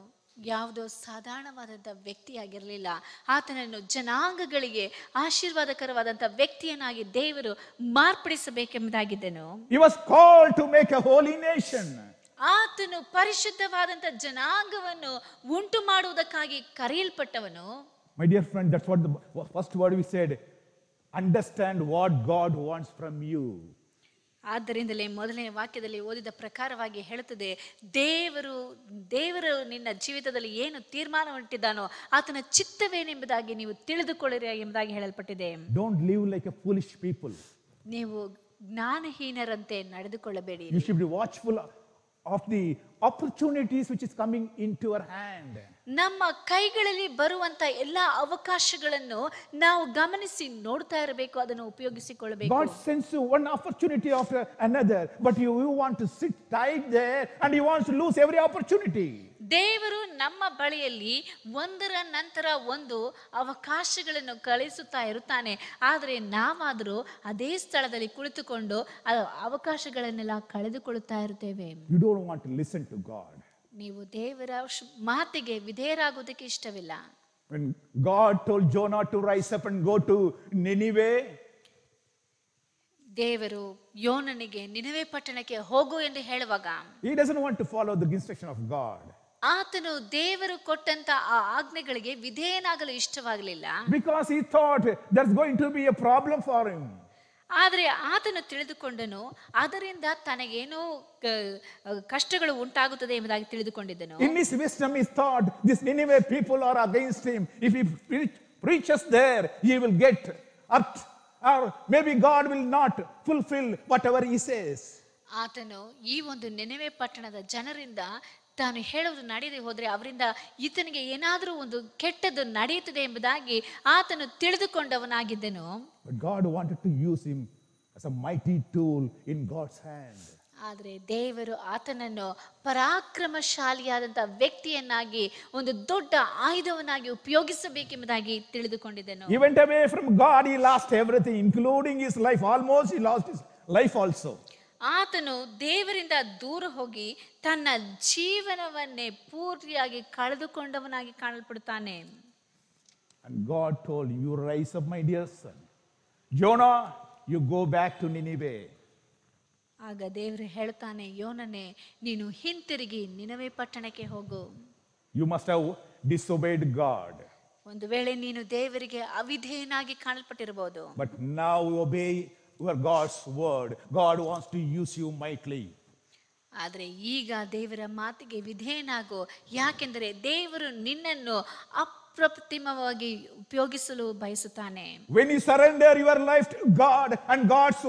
ಯಾವುದೋ ಸಾಧಾರಣವಾದಂಥ ವ್ಯಕ್ತಿಯಾಗಿರಲಿಲ್ಲ. ಆತನನ್ನು ಜನಾಂಗಗಳಿಗೆ ಆಶೀರ್ವಾದಕರವಾದಂಥ ವ್ಯಕ್ತಿಯನ್ನಾಗಿ ದೇವರು ಮಾರ್ಪಡಿಸಬೇಕೆಂಬುದಾಗಿದ್ದನು. He was called to make a holy nation. ಆತನು ಪರಿಶುದ್ಧವಾದಂಥ ಜನಾಂಗವನ್ನು ಉಂಟು ಮಾಡುವುದಕ್ಕಾಗಿ ಕರೆಯಲ್ಪಟ್ಟವನು. My dear friend, that's what the first word we said. Understand what God wants from you. ಆದ್ದರಿಂದಲೇ ಮೊದಲನೇ ವಾಕ್ಯದಲ್ಲಿ ಓದಿದ ಪ್ರಕಾರವಾಗಿ ಹೇಳುತ್ತದೆ, ದೇವರು ನಿನ್ನ ಜೀವಿತದಲ್ಲಿ ಏನು ತೀರ್ಮಾನ ಹೊಂಟಿದ್ದಾನೋ ಆತನ ಚಿತ್ತವೇನೆಂಬುದಾಗಿ ನೀವು ತಿಳಿದುಕೊಳ್ಳಿರಿ ಎಂಬುದಾಗಿ ಹೇಳಲ್ಪಟ್ಟಿದೆ. Don't live like a foolish people. ನೀವು ಜ್ಞಾನಹೀನರಂತೆ ನಡೆದುಕೊಳ್ಳಬೇಡಿ. You should be watchful of the opportunities which is coming into our hand. ನಮ್ಮ ಕೈಗಳಲ್ಲಿ ಬರುವಂತ ಎಲ್ಲಾ ಅವಕಾಶಗಳನ್ನು ನಾವು ಗಮನಿಸಿ ನೋಡ್ತಾ ಇರಬೇಕು, ಅದನ್ನು ಉಪಯೋಗಿಸಿಕೊಳ್ಳಬೇಕು. God sends you one opportunity after another, but you want to sit tight there and you want to lose every opportunity. ದೇವರು ನಮ್ಮ ಬಳಿಯಲ್ಲಿ ಒಂದರ ನಂತರ ಒಂದು ಅವಕಾಶಗಳನ್ನು ಕಳಿಸುತ್ತಾ ಇರುತ್ತಾನೆ. ಆದರೆ ನಾವಾದರೂ ಅದೇ ಸ್ಥಳದಲ್ಲಿ ಕುಳಿತುಕೊಂಡು ಅವಕಾಶಗಳನ್ನೆಲ್ಲ ಕಳೆದುಕೊಳ್ಳುತ್ತಾ ಇರುತ್ತೇವೆ. You don't want to listen to God. ನೀವು ದೇವರ ಮಾತಿಗೆ ವಿಧೇಯರಾಗುವುದಕ್ಕೆ ಇಷ್ಟವಿಲ್ಲ. When God told Jonah to rise up and go to Nineveh, ದೇವರು ಯೋನನಿಗೆ ನಿನವೆ ಪಟ್ಟಣಕ್ಕೆ ಹೋಗು ಎಂದು ಹೇಳುವಾಗ he doesn't want to follow the instruction of God. ಆತನು ದೇವರು ಕೊಟ್ಟಂತ ಆ ಆಜ್ಞೆಗಳಿಗೆ ವಿಧೇಯನಾಗಲು ಇಷ್ಟವಾಗಲಿಲ್ಲ. Because he thought there's going to be a problem for him. ಆದರೆ ಆತನು ತಿಳಿದುಕೊಂಡನು, ಅದರಿಂದ ತನಗೇನೋ ಕಷ್ಟಗಳು ಉಂಟಾಗುತ್ತದೆ ಎಂಬುದಾಗಿ ತಿಳಿದುಕೊಂಡಿದ್ದನು. In his wisdom he thought this Nineveh people are against him. If he preaches there, he will get hurt, or maybe God will not fulfill whatever he says. ಆತನು ಈ ಒಂದು ನೆನೆವೆ ಪಟ್ಟಣದ ಜನರಿಂದ ತಾನು ಹೇಳುವುದು ನಡೆಯದೆ ಹೋದರೆ ಅವರಿಂದ ಈತನಿಗೆ ಏನಾದರೂ ಒಂದು ಕೆಟ್ಟದ್ದು ನಡೆಯುತ್ತದೆ ಎಂಬುದಾಗಿ ಆತನು ತಿಳಿದುಕೊಂಡವನಾಗಿದ್ದನು. But God wanted to use him as a mighty tool in God's hand. ಆದರೆ ದೇವರು ಆತನನ್ನು ಪರಾಕ್ರಮಶಾಲಿಯಾದಂಥ ವ್ಯಕ್ತಿಯನ್ನಾಗಿ ಒಂದು ದೊಡ್ಡ ಆಯುಧವನ್ನಾಗಿ ಉಪಯೋಗಿಸಬೇಕೆಂಬುದಾಗಿ ತಿಳಿದುಕೊಂಡಿದ್ದನು. He went away from God, he lost everything, including his life. Almost he lost his life also. ಆತನು ದೇವರಿಂದ ದೂರ ಹೋಗಿ ತನ್ನ ಜೀವನವನ್ನೇ ಪೂರ್ತಿಯಾಗಿ ಕಳೆದುಕೊಂಡವನಾಗಿ ಕಾಣಲ್ಪಡುತ್ತಾನೆ. And God told him, you rise up, my dear son. Jonah, you go back to Nineveh. ಆಗ ದೇವರು ಹೇಳ್ತಾನೆ, ಯೋನನೇ, ನೀನು ಹಿಂತಿರುಗಿ ನಿನವೆ ಪಟ್ಟಣಕ್ಕೆ ಹೋಗು. You must have disobeyed God. ಒಂದು ವೇಳೆ ನೀನು ದೇವರಿಗೆ ಅವಿಧೇಯನಾಗಿ ಕಾಣಲ್ಪಟ್ಟಿರಬಹುದು. But now obey your God's word. God wants to use you mightily. ಆದರೆ ಈಗ ದೇವರ ಮಾತಿಗೆ ವಿಧೇಯನಾಗು, ಯಾಕೆಂದರೆ ದೇವರು ನಿನ್ನನ್ನು ಅಪ್ರತಿಮವಾಗಿ ಉಪಯೋಗಿಸಲು ಬಯಸುತ್ತಾನೆ. When you surrender your life to God and God's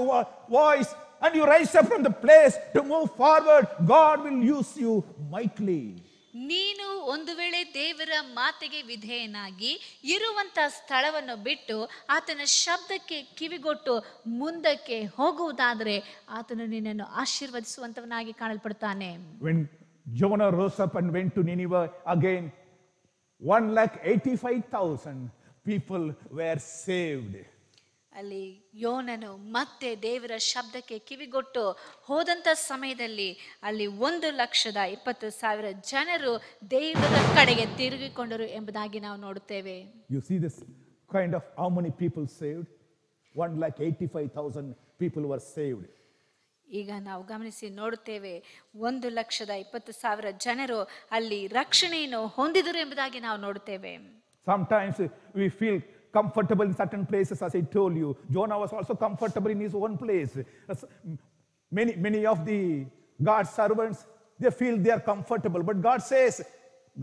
voice, and you rise up from the place to move forward, God will use you mightily. ನೀನು ಒಂದು ವೇಳೆ ದೇವರ ಮಾತಿಗೆ ವಿಧೇಯನಾಗಿ ಇರುವಂತ ಸ್ಥಳವನ್ನು ಬಿಟ್ಟು ಆತನ ಶಬ್ದಕ್ಕೆ ಕಿವಿಗೊಟ್ಟು ಮುಂದಕ್ಕೆ ಹೋಗುವುದಾದರೆ ಆತನು ನಿನ್ನನ್ನು ಆಶೀರ್ವದಿಸುವಂತವನಾಗಿ ಕಾಣಲ್ಪಡುತ್ತಾನೆ. When Jonah rose up and went to Nineveh again, 185,000 people were saved. ಅಲ್ಲಿ ಯೋನನು ಮತ್ತೆ ದೇವರ ಶಬ್ದಕ್ಕೆ ಕಿವಿಗೊಟ್ಟು ಹೋದಂತ ಸಮಯದಲ್ಲಿ ಅಲ್ಲಿ 1,20,000 ಜನರು ದೇವರ ಕಡೆಗೆ ತಿರುಗಿಕೊಂಡರು ಎಂಬುದಾಗಿ ನಾವು ನೋಡುತ್ತೇವೆ. You see this kind of how many people saved? 185,000 people were saved. ಈಗ ನಾವು ಗಮನಿಸಿ ನೋಡುತ್ತೇವೆ, 1,20,000 ಜನರು ಅಲ್ಲಿ ರಕ್ಷಣೆಯನ್ನು ಹೊಂದಿದರು ಎಂಬುದಾಗಿ ನಾವು ನೋಡುತ್ತೇವೆ. Sometimes we feel comfortable in certain places, as I told you. Jonah was also comfortable in his own place. Many of the God's servants, they feel they are comfortable. But God says,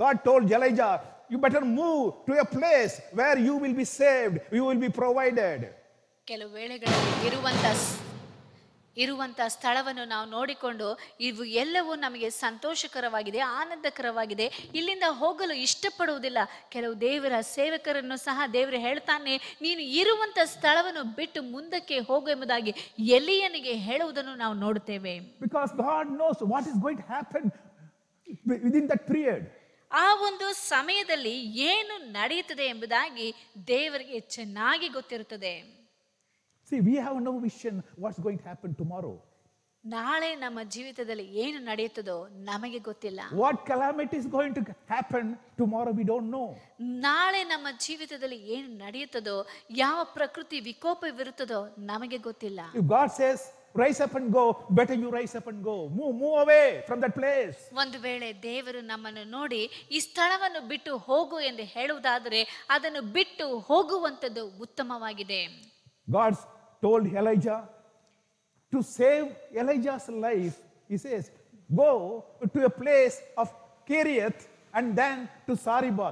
God told Elijah, you better move to a place where you will be saved, you will be provided. ಕೆಲವು ವೇಳೆಗಳಲ್ಲಿ ಇರುವಂತ ಸ್ಥಳವನ್ನು ನಾವು ನೋಡಿಕೊಂಡು ಇವು ಎಲ್ಲವೂ ನಮಗೆ ಸಂತೋಷಕರವಾಗಿದೆ, ಆನಂದಕರವಾಗಿದೆ, ಇಲ್ಲಿಂದ ಹೋಗಲು ಇಷ್ಟಪಡುವುದಿಲ್ಲ. ಕೆಲವು ದೇವರ ಸೇವಕರನ್ನು ಸಹ ದೇವರು ಹೇಳ್ತಾನೆ, ನೀನು ಇರುವಂತ ಸ್ಥಳವನ್ನು ಬಿಟ್ಟು ಮುಂದಕ್ಕೆ ಹೋಗು ಎಂಬುದಾಗಿ ಎಲೀಯನಿಗೆ ಹೇಳುವುದನ್ನು ನಾವು ನೋಡುತ್ತೇವೆ. Because God knows what is going to happen within that period. ಆ ಒಂದು ಸಮಯದಲ್ಲಿ ಏನು ನಡೆಯುತ್ತದೆ ಎಂಬುದಾಗಿ ದೇವರಿಗೆ ಚೆನ್ನಾಗಿ ಗೊತ್ತಿರುತ್ತದೆ. See, we have no vision what's going to happen tomorrow. ನಾಳೆ ನಮ್ಮ ಜೀವಿತದಲ್ಲಿ ಏನು ನಡೆಯುತ್ತದೋ ನಮಗೆ ಗೊತ್ತಿಲ್ಲ. What calamity is going to happen tomorrow, we don't know. ನಾಳೆ ನಮ್ಮ ಜೀವಿತದಲ್ಲಿ ಏನು ನಡೆಯುತ್ತದೋ, ಯಾವ ಪ್ರಕೃತಿ ವಿಕೋಪವಿರುತ್ತದೋ ನಮಗೆ ಗೊತ್ತಿಲ್ಲ. If God says, rise up and go, better you rise up and go. Move away from that place. ಒಂದು ವೇಳೆ ದೇವರು ನಮ್ಮನ್ನು ನೋಡಿ ಈ ಸ್ಥಳವನ್ನು ಬಿಟ್ಟು ಹೋಗು ಎಂದು ಹೇಳುವುದಾದರೆ ಅದನ್ನು ಬಿಟ್ಟು ಹೋಗುವಂಥದ್ದು ಉತ್ತಮವಾಗಿದೆ. God told Elijah to save Elijah's life. He says, go to a place of Kerioth and then to Sarepta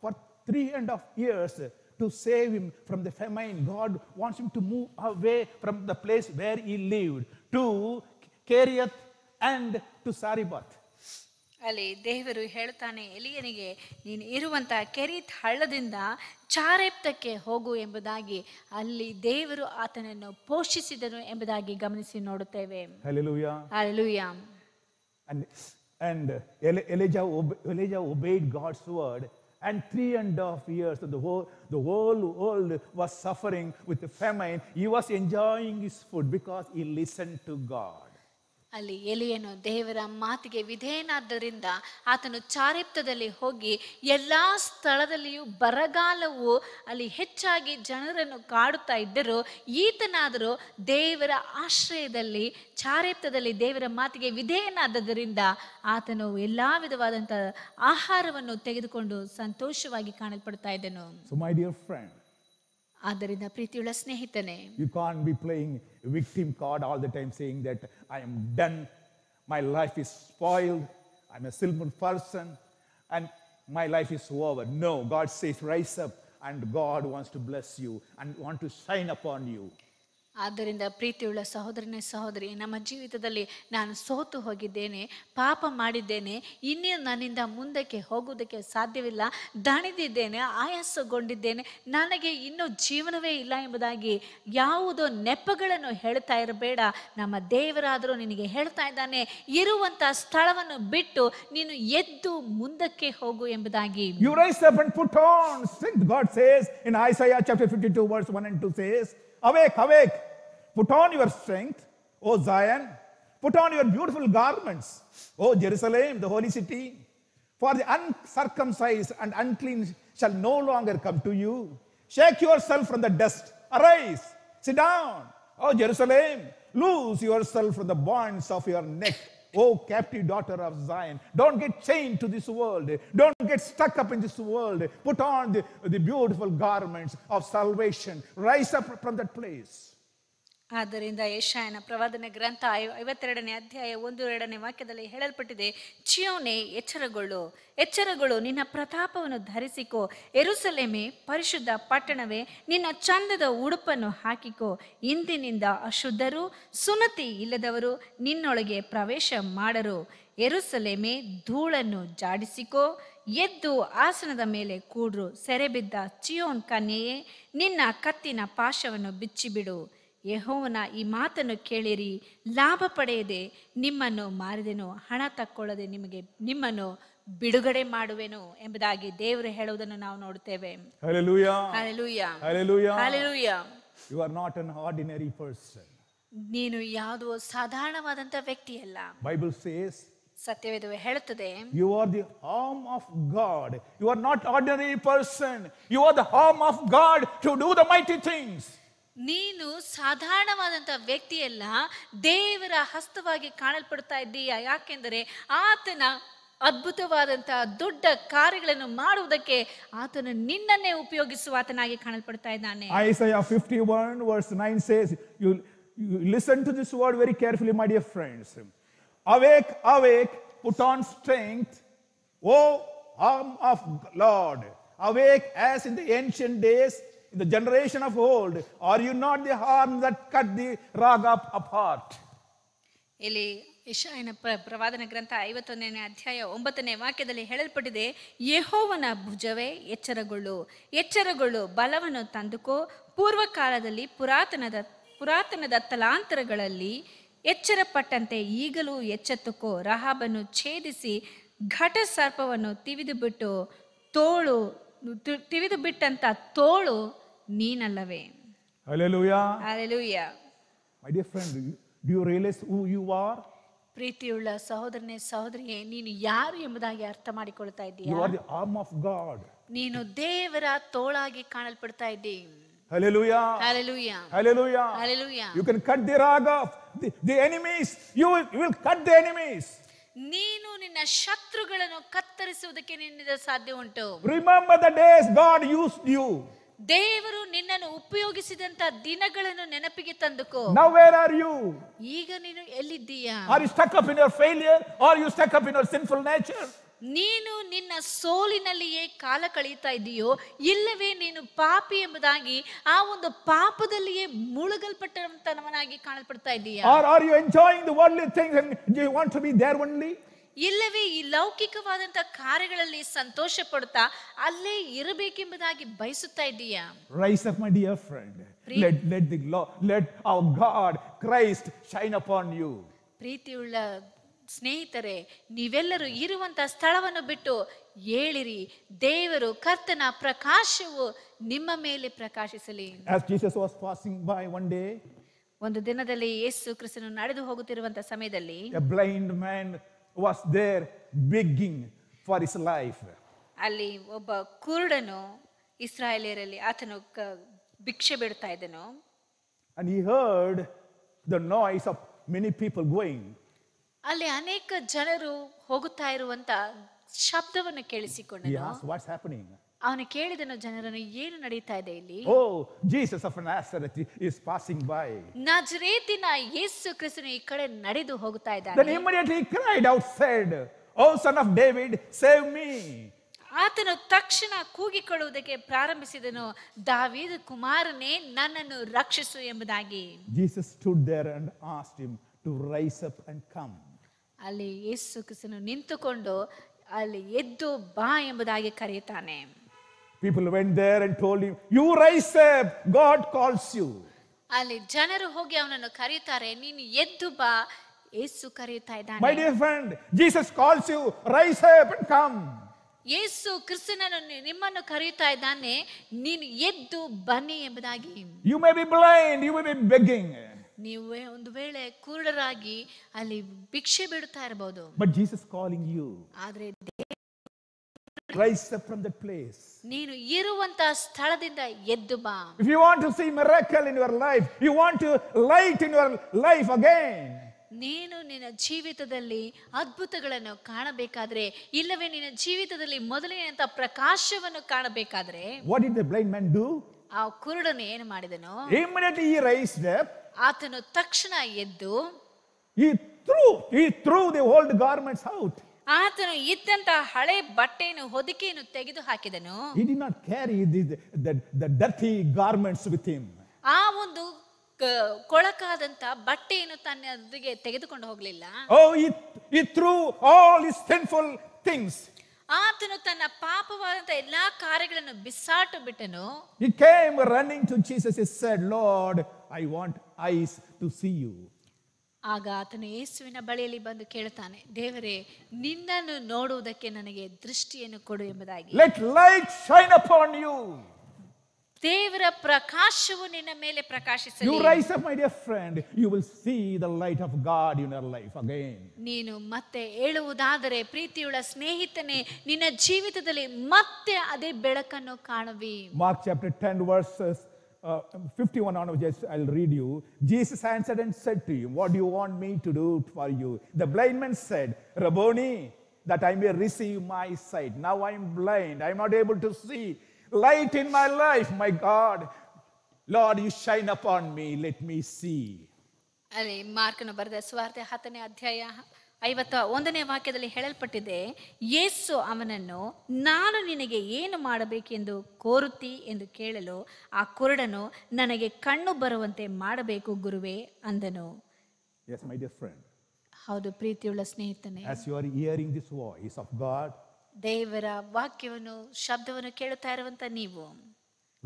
for 3.5 years to save him from the famine. God wants him to move away from the place where he lived to Kerioth and to Sarepta. ಅಲ್ಲಿ ದೇವರು ಹೇಳ್ತಾನೆ ಎಲೀಯನಿಗೆ, ನೀನು ಇರುವಂತಹ ಕೆರೀತ್ ಹಳ್ಳದಿಂದ ಚಾರೆಪ್ತಕ್ಕೆ ಹೋಗು ಎಂಬುದಾಗಿ ಅಲ್ಲಿ ದೇವರು ಆತನನ್ನು ಪೋಷಿಸಿದನು ಎಂಬುದಾಗಿ ಗಮನಿಸಿ ನೋಡುತ್ತೇವೆ. Hallelujah. Hallelujah. And Elijah obeyed God's word, and 3.5 years the whole world was suffering with the famine. He was enjoying his food because he listened to God. ಅಲ್ಲಿ ಎಲೀಯನು ದೇವರ ಮಾತಿಗೆ ವಿಧೇಯನಾದ್ದರಿಂದ ಆತನು ಚಾರೆಪ್ತದಲ್ಲಿ ಹೋಗಿ ಎಲ್ಲಾ ಸ್ಥಳದಲ್ಲಿಯೂ ಬರಗಾಲವು ಅಲ್ಲಿ ಹೆಚ್ಚಾಗಿ ಜನರನ್ನು ಕಾಡುತ್ತಾ ಇದ್ದರೂ ಈತನಾದರೂ ದೇವರ ಆಶ್ರಯದಲ್ಲಿ ಚಾರೆಪ್ತದಲ್ಲಿ ದೇವರ ಮಾತಿಗೆ ವಿಧೇಯನಾದ್ದರಿಂದ ಆತನು ಎಲ್ಲಾ ವಿಧವಾದಂಥ ಆಹಾರವನ್ನು ತೆಗೆದುಕೊಂಡು ಸಂತೋಷವಾಗಿ ಕಾಣಲ್ಪಡ್ತಾ ಇದ್ದನು. So my dear friend, ಆದ್ದರಿಂದ ಪ್ರೀತಿಯುಳ್ಳ ಸ್ನೇಹಿತನೇ, you can't be playing victim card all the time saying that I am done, my life is spoiled, I'm a sinful person and my life is over. No, God says rise up and God wants to bless you and want to shine upon you. ಆದ್ದರಿಂದ ಪ್ರೀತಿಯುಳ್ಳ ಸಹೋದರನೇ ಸಹೋದರಿ, ನಮ್ಮ ಜೀವಿತದಲ್ಲಿ ನಾನು ಸೋತು ಹೋಗಿದ್ದೇನೆ, ಪಾಪ ಮಾಡಿದ್ದೇನೆ, ಇನ್ನೂ ನನ್ನಿಂದ ಮುಂದಕ್ಕೆ ಹೋಗುವುದಕ್ಕೆ ಸಾಧ್ಯವಿಲ್ಲ, ದಣಿದಿದ್ದೇನೆ, ಆಯಾಸಗೊಂಡಿದ್ದೇನೆ, ನನಗೆ ಇನ್ನೂ ಜೀವನವೇ ಇಲ್ಲ ಎಂಬುದಾಗಿ ಯಾವುದೋ ನೆಪಗಳನ್ನು ಹೇಳ್ತಾ ಇರಬೇಡ. ನಮ್ಮ ದೇವರಾದರೂ ನಿನಗೆ ಹೇಳ್ತಾ ಇದ್ದಾನೆ, ಇರುವಂಥ ಸ್ಥಳವನ್ನು ಬಿಟ್ಟು ನೀನು ಎದ್ದು ಮುಂದಕ್ಕೆ ಹೋಗು ಎಂಬುದಾಗಿ. You rise up and put on strength. God says in Isaiah chapter 52 verse 1 and 2 says, awake, awake, put on your strength, O Zion, put on your beautiful garments, O Jerusalem, the holy city. For the uncircumcised and unclean shall no longer come to you. Shake yourself from the dust, arise, sit down, O Jerusalem, loose yourself from the bonds of your neck, O captive daughter of Zion. Don't get chained to this world. Don't get stuck up in this world. Put on the beautiful garments of salvation. Rise up from that place. ಆದ್ದರಿಂದ ಯೆಶಾಯನ ಪ್ರವಾದನೆ ಗ್ರಂಥ 52ನೇ ಅಧ್ಯಾಯ 1-2ನೇ ವಾಕ್ಯದಲ್ಲಿ ಹೇಳಲ್ಪಟ್ಟಿದೆ, ಚಿಯೋನೇ ಎಚ್ಚರಗೊಳ್ಳು, ಎಚ್ಚರಗೊಳ್ಳು, ನಿನ್ನ ಪ್ರತಾಪವನ್ನು ಧರಿಸಿಕೋ, ಯೆರೂಸಲೇಮೇ ಪರಿಶುದ್ಧ ಪಟ್ಟಣವೇ, ನಿನ್ನ ಚಂದದ ಉಡುಪನ್ನು ಹಾಕಿಕೋ. ಇಂದಿನಿಂದ ಅಶುದ್ಧರು ಸುನ್ನತಿ ಇಲ್ಲದವರು ನಿನ್ನೊಳಗೆ ಪ್ರವೇಶ ಮಾಡರು. ಯೆರೂಸಲೇಮೇ ಧೂಳನ್ನು ಜಾಡಿಸಿಕೋ, ಎದ್ದು ಆಸನದ ಮೇಲೆ ಕೂಡ್ರು. ಸೆರೆಬಿದ್ದ ಚಿಯೋನ್ ಕನ್ಯೆಯೇ, ನಿನ್ನ ಕತ್ತಿನ ಪಾಶವನ್ನು ಬಿಚ್ಚಿಬಿಡು. ಯೆಹೋವನ ಈ ಮಾತನ್ನು ಕೇಳಿರಿ, ಲಾಭ ಪಡೆಯದೆ ನಿಮ್ಮನ್ನು ಮಾರಿದೆನು, ಹಣ ತಕ್ಕೊಳ್ಳದೆ ನಿಮ್ಮನ್ನು ಬಿಡುಗಡೆ ಮಾಡುವೆನು ಎಂಬುದಾಗಿ ದೇವರು ಹೇಳುವುದನ್ನು ನಾವು ನೋಡುತ್ತೇವೆ. Hallelujah. Hallelujah. Hallelujah. Hallelujah. You are not an ordinary person. ನೀನು ಯಾವುದೋ ಸಾಧಾರಣವಾದಂಥ ವ್ಯಕ್ತಿಯಲ್ಲ. Bible says ಸತ್ಯವೇದವೇ ಹೇಳುತ್ತದೆ, you are the arm of God. You are not ordinary person. You are the arm of God to do the mighty things. ನೀನು ಸಾಧಾರಣವಾದಂಥ ವ್ಯಕ್ತಿಯಲ್ಲ, ದೇವರ ಹಸ್ತವಾಗಿ ಕಾಣಲ್ಪಡ್ತಾ ಇದ್ದೀಯ. ಯಾಕೆಂದರೆ ಆತನ ಅದ್ಭುತವಾದಂತಹ ದೊಡ್ಡ ಕಾರ್ಯಗಳನ್ನು ಮಾಡುವುದಕ್ಕೆ ಆತನು ನಿನ್ನನ್ನೇ ಉಪಯೋಗಿಸುವ ಆತನಾಗಿ ಕಾಣಲ್ಪಡ್ತಾ ಇದ್ದಾನೆ. Isaiah 51 verse 9 says, you listen to this word very carefully, my dear friends. Awake, awake, put on strength, O arm of Lord. Awake as in the ancient days, in the generation of old. Are you not the arm that cut the Ragab apart? ಇಲ್ಲಿ ಯೆಶಾಯನ ಪ್ರವಾದನ ಗ್ರಂಥ 51ನೇ ಅಧ್ಯಾಯ 9ನೇ ವಾಕ್ಯದಲ್ಲಿ ಹೇಳಲ್ಪಟ್ಟಿದೆ, ಯೆಹೋವನ ಭುಜವೇ ಎಚ್ಚರಗೊಳ್ಳು, ಎಚ್ಚರಗೊಳ್ಳು, ಬಲವನ್ನು ತಂದುಕೋ. ಪೂರ್ವಕಾಲದಲ್ಲಿ ಪುರಾತನದ ತಲಾಂತರಗಳಲ್ಲಿ ಎಚ್ಚರಪಟ್ಟಂತೆ ಈಗಲೂ ಎಚ್ಚೆತ್ತುಕೋ. ರಹಾಬನ್ನು ಛೇದಿಸಿ ಘಟ ಸರ್ಪವನ್ನು ತಿವಿದು ಬಿಟ್ಟಂತ ತೋಳು ನೀನಲ್ಲವೇ? Hallelujah. Hallelujah. My dear friend, do you realize who you are? ಪ್ರೀತಿಯುಳ್ಳ ಸಹೋದರನೇ ಸಹೋದರಿಯೇ, ನೀನು ಯಾರು ಎಂಬುದಾಗಿ ಅರ್ಥ ಮಾಡಿಕೊಳ್ತಾ You ಇದ್ದೀಯಾ? are the arm of God. ನೀನು ದೇವರ ತೋಳಾಗಿ ಕಾಣಲ್ಪಡ್ತಾ ಇದ್ದೀ. Hallelujah. Hallelujah. Hallelujah. Hallelujah. You can cut the Ragab, the enemies. You will cut the enemies. ನೀನು ನಿನ್ನ ಶತ್ರುಗಳನ್ನು ಕತ್ತರಿಸುವುದಕ್ಕೆ ನಿನ್ನಿಂದ ಸಾಧ್ಯ ಉಂಟು. Remember the days God used you. ದೇವರು ನಿನ್ನನ್ನು ಉಪಯೋಗಿಸಿದಂತ ದಿನಗಳನ್ನು ನೆನಪಿಗೆ ತಂದುಕೋ. Now where are you? ಈಗ ನೀನು ಎಲ್ಲಿದ್ದೀಯಾ? Are you stuck up in your failure, or are you stuck up in your sinful nature? ನೀನು ನಿನ್ನ ಸೋಲಿನಲ್ಲಿಯೇ ಕಾಲ ಕಳೆಯುತ್ತಾ ಇದೆಯೋ, ಇಲ್ಲವೇ ನೀನು ಪಾಪಿ ಎಂಬುದಾಗಿ ಆ ಒಂದು ಪಾಪದಲ್ಲಿಯೇ ಮುಳುಗಲ್ಪಟ್ಟಂತನವನಾಗಿ ಕಾಣಲ್ಪಡ್ತಾ ಇದೀಯಾ? Or are you enjoying the worldly things and you want to be there only? ಇಲ್ಲವೇ ಈ ಲೌಕಿಕವಾದಂತ ಕಾರ್ಯಗಳಲ್ಲಿ ಸಂತೋಷ ಪಡುತ್ತಾ ಅಲ್ಲೇ ಇರಬೇಕೆಂಬುದಾಗಿ ಬಯಸುತ್ತಾ ಇದೀಯಾ? Rise up, my dear friend. Let our God, Christ, shine upon you. ಪ್ರೀತಿಯುಳ್ಳ ಸ್ನೇಹಿತರೆ, ನೀವೆಲ್ಲರೂ ಇರುವಂತ ಸ್ಥಳವನ್ನು ಬಿಟ್ಟು ಏಳಿರಿ. ದೇವರು ಕರ್ತನ ಪ್ರಕಾಶವು ನಿಮ್ಮ ಮೇಲೆ ಪ್ರಕಾಶಿಸಲಿ. As Jesus was passing by one day, ಒಂದು ದಿನದಲ್ಲಿ ಯೇಸು ಕ್ರಿಸ್ತನು ನಡೆದು ಹೋಗುತ್ತಿರುವಂತ ಸಮಯದಲ್ಲಿ a blind man was there begging for his life. ಅಲ್ಲಿ ಒಬ್ಬ ಕುರುಡನು ಇಸ್ರಾಯೇಲ್ಯರಲ್ಲಿ ಆತನು ಭಿಕ್ಷೆ ಬೇಡ್ತಾ ಇದ್ದನು. And he heard the noise of many people going. ಅಲ್ಲಿ ಅನೇಕ ಜನರು ಹೋಗುತ್ತಾ ಇರುವಂತ ಶಬ್ದವನ್ನು He ಕೇಳಿಸಿಕೊಂಡನು. asked, what's happening? ಅವನು ಕೇಳಿದನು, ಜನರನ್ನು ಏನು ನಡೀತಾ ಇದೆ ಇಲ್ಲಿ? Oh, Jesus of Nazareth is passing by. ನಜರೇತಿನ ಯೇಸು ಕ್ರಿಸ್ತನು ಈ ಕಡೆ ನಡೆದು ಹೋಗುತ್ತಾ Then ಇದ್ದಾನೆ. immediately he cried out, said, Oh son of David, save me. ಆತನು ತಕ್ಷಣ ಕೂಗಿಕೊಳ್ಳುವುದಕ್ಕೆ ಪ್ರಾರಂಭಿಸಿದನು, ದಾವೀದ ಕುಮಾರನೇ, ನನ್ನನ್ನು ರಕ್ಷಿಸು ಎಂಬುದಾಗಿ. Jesus stood there and asked him to rise up and come. ಅಲ್ಲಿ ಯೇಸು ಕ್ರಿಸ್ತನು ನಿಂತುಕೊಂಡು ಅಲ್ಲಿ ಎದ್ದು ಬಾ ಎಂಬುದಾಗಿ ಕರೆಯುತ್ತಾನೆ. People went there and told him, you rise up, God calls you. ಅಲ್ಲಿ ಜನರು ಹೋಗಿ ಅವನನ್ನು ಕರೆಯುತ್ತಾರೆ, ನೀನು ಎದ್ದು ಬಾ, ಯೇಸು ಕರೆಯುತ್ತಾ My ಇದ್ದಾನೆ. dear friend, Jesus calls you, rise up and come. ಯೇಸು ಕ್ರಿಸ್ತನನ್ನು ನಿಮ್ಮನ್ನು ಕರೆಯುತ್ತಾ ಇದ್ದಾನೆ, ನೀನು ಎದ್ದು ಬನ್ನಿ ಎಂಬುದಾಗಿ. You may be blind, you may be begging. ನೀವು ಒಂದು ವೇಳೆ ಕುರುಡರಾಗಿ ಅಲ್ಲಿ ಭಿಕ್ಷೆ ಬಿಡುತ್ತಾ ಇರಬಹುದು, But Jesus calling you, ಆದ್ರೆ rise up from that place. ನೀನು ಇರುವಂತ ಸ್ಥಳದಿಂದ ಎದ್ದು ಬಾ. If you want to see miracle in your life, you want to light in your life again, ನೀನು ನಿನ್ನ ಜೀವಿತದಲ್ಲಿ ಅದ್ಭುತಗಳನ್ನು ಕಾಣಬೇಕಾದ್ರೆ, ಇಲ್ಲವೇ ನಿನ್ನ ಜೀವಿತದಲ್ಲಿ ಮೊದಲನೆಯಂತ ಪ್ರಕಾಶವನ್ನು ಕಾಣಬೇಕಾದ್ರೆ, what did the blind man do? ಆ ಕುರುಡನು ಏನು ಮಾಡಿದನು? Immediately he raised up, ಆತನು ತಕ್ಷಣ ಎದ್ದು he threw the old garments out. ಆತನು ಇದ್ದಂತ ಹಳೆ ಬಟ್ಟೆಯನ್ನು ಹೊದಿಕೆಯನ್ನು ತೆಗೆದು ಹಾಕಿದನು. He did not carry the dirty garments with him. ಆ ಒಂದು ಕೊಳಕಾದಂತ ಬಟ್ಟೆಯನ್ನು ತನ್ನೊಂದಿಗೆ ತೆಗೆದುಕೊಂಡು ಹೋಗಲಿಲ್ಲ. Oh, he threw all his sinful things. ಆತನು ತನ್ನ ಪಾಪವಾದಂತ ಎಲ್ಲಾ ಕಾರ್ಯಗಳನ್ನು ಬಿಸಾಟು ಬಿಟ್ಟನು. He came running to Jesus. He said, Lord, I want eyes to see you. ಆಗ ಆತನು ಯೇಸುವಿನ ಬಳಿಯಲ್ಲಿ ಬಂದು ಕೇಳುತ್ತಾನೆ, ದೇವರೇ, ನಿನ್ನನ್ನು ನೋಡುವುದಕ್ಕೆ ನನಗೆ ದೃಷ್ಟಿಯನ್ನು ಕೊಡು ಎಂಬುದಾಗಿ. Let light shine upon you. ದೇವರ ಪ್ರಕಾಶವು ನಿನ್ನ ಮೇಲೆ ಪ್ರಕಾಶಿಸಲಿ. You rise up, my dear friend. You will see the light of God in your life again. ನೀನು ಮತ್ತೆ ಏಳುವುದಾದರೆ ಪ್ರೀತಿಯುಳ್ಳ ಸ್ನೇಹಿತನೇ, ನಿನ್ನ ಜೀವಿತದಲ್ಲಿ ಮತ್ತೆ ಅದೇ ಬೆಳಕನ್ನು ಕಾಣುವಿ. Mark chapter 10 verses 51 onwards, I'll read you. Jesus answered and said to him, what do you want me to do for you? The blind man said, Rabboni, that I may receive my sight. Now I am blind. I am not able to see. Light in my life, my God. Lord, you shine upon me. Let me see. ಅಲ್ಲಿ ಮಾರ್ಕನು ಬರೆದ ಸುವಾರ್ತೆ 10ನೇ ಅಧ್ಯಾಯ 51ನೇ ವಾಕ್ಯದಲ್ಲಿ ಹೇಳಲ್ಪಟ್ಟಿದೆ, ಯೇಸು ಅವನನ್ನು, ನಾನು ನಿನಗೆ ಏನು ಮಾಡಬೇಕೆಂದು ಕೋರುತ್ತಿ ಎಂದು ಕೇಳಲು ಆ ಕುರುಡನು, ನನಗೆ ಕಣ್ಣು ಬರುವಂತೆ ಮಾಡಬೇಕು ಗುರುವೇ ಅಂದನು. Yes, my dear friend. ಹೌದು ಪ್ರೀತಿಯುಳ್ಳ ಸ್ನೇಹಿತನೇ, As you are hearing this voice of God, ದೇವರ ವಾಕ್ಯವನ್ನು ಶಬ್ದವನ್ನು ಕೇಳುತ್ತಾ ಇರುವಂತ ನೀವು,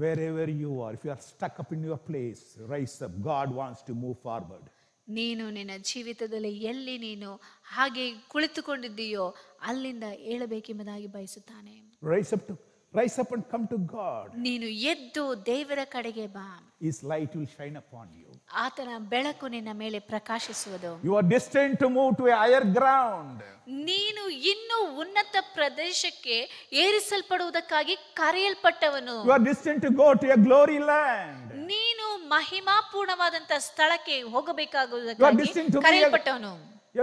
wherever you are, if you are stuck up in your place, rise up. God wants to move forward. ನೀನು ನಿನ್ನ ಜೀವಿತದಲ್ಲಿ ಎಲ್ಲಿ ನೀನು ಹಾಗೆ ಕುಳಿತುಕೊಂಡಿದ್ದೀಯೋ ಅಲ್ಲಿಂದ ಏಳಬೇಕೆಂಬುದಾಗಿ ಬಯಸುತ್ತಾನೆ. Rise up and come to God. ನೀನು ಎದ್ದು ದೇವರ ಕಡೆಗೆ ಬಾ. His light will shine upon you. ಆತನ ಬೆಳಕು ನಿನ್ನ ಮೇಲೆ ಪ್ರಕಾಶಿಸುವುದು. You are destined to move to a higher ground. ನೀನು ಇನ್ನೂ ಉನ್ನತ ಪ್ರದೇಶಕ್ಕೆ ಏರಿಸಲ್ಪಡುವುದಕ್ಕಾಗಿ ಕರೆಯಲ್ಪಟ್ಟವನು. You are destined to go to a glory land. ನೀನು ಮಹಿಮಾಪೂರ್ಣವಾದಂತ ಸ್ಥಳಕ್ಕೆ ಹೋಗಬೇಕಾಗುವುದಕ್ಕಾಗಿ You are destined to be ಕರೆಯಲ್ಪಟ್ಟವನು.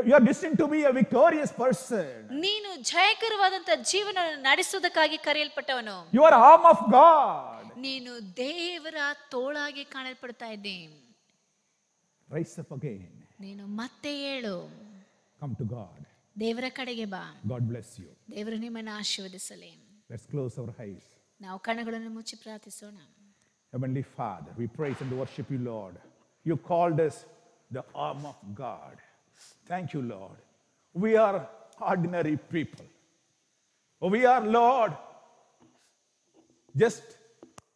You are destined to be a victorious person. ನೀನು ಜಯಕರವಾದಂತ ಜೀವನವನ್ನು ನಡೆಸುವುದಕ್ಕಾಗಿ ಕರೆಯಲ್ಪಟ್ಟವನು. You are arm of God. ನೀನು ದೇವರ ತೋಳಾಗಿ ಕಾಣಲ್ಪಡ್ತಾ ಇದ್ದೆ. Rise up again. ನೀನು ಮತ್ತೆ ಏಳು. Come to God. ದೇವರ ಕಡೆಗೆ ಬಾ. God bless you. ದೇವರು ನಿಮ್ಮನ್ನು ಆಶೀರ್ವದಿಸಲಿ. Let's close our eyes. ನಾವು ಕಣ್ಣುಗಳನ್ನು ಮುಚ್ಚಿ ಪ್ರಾರ್ಥಿಸೋಣ. Heavenly Father, we praise and worship you, Lord. You called us the arm of God. Thank you, Lord. We are ordinary people. We are, Lord, just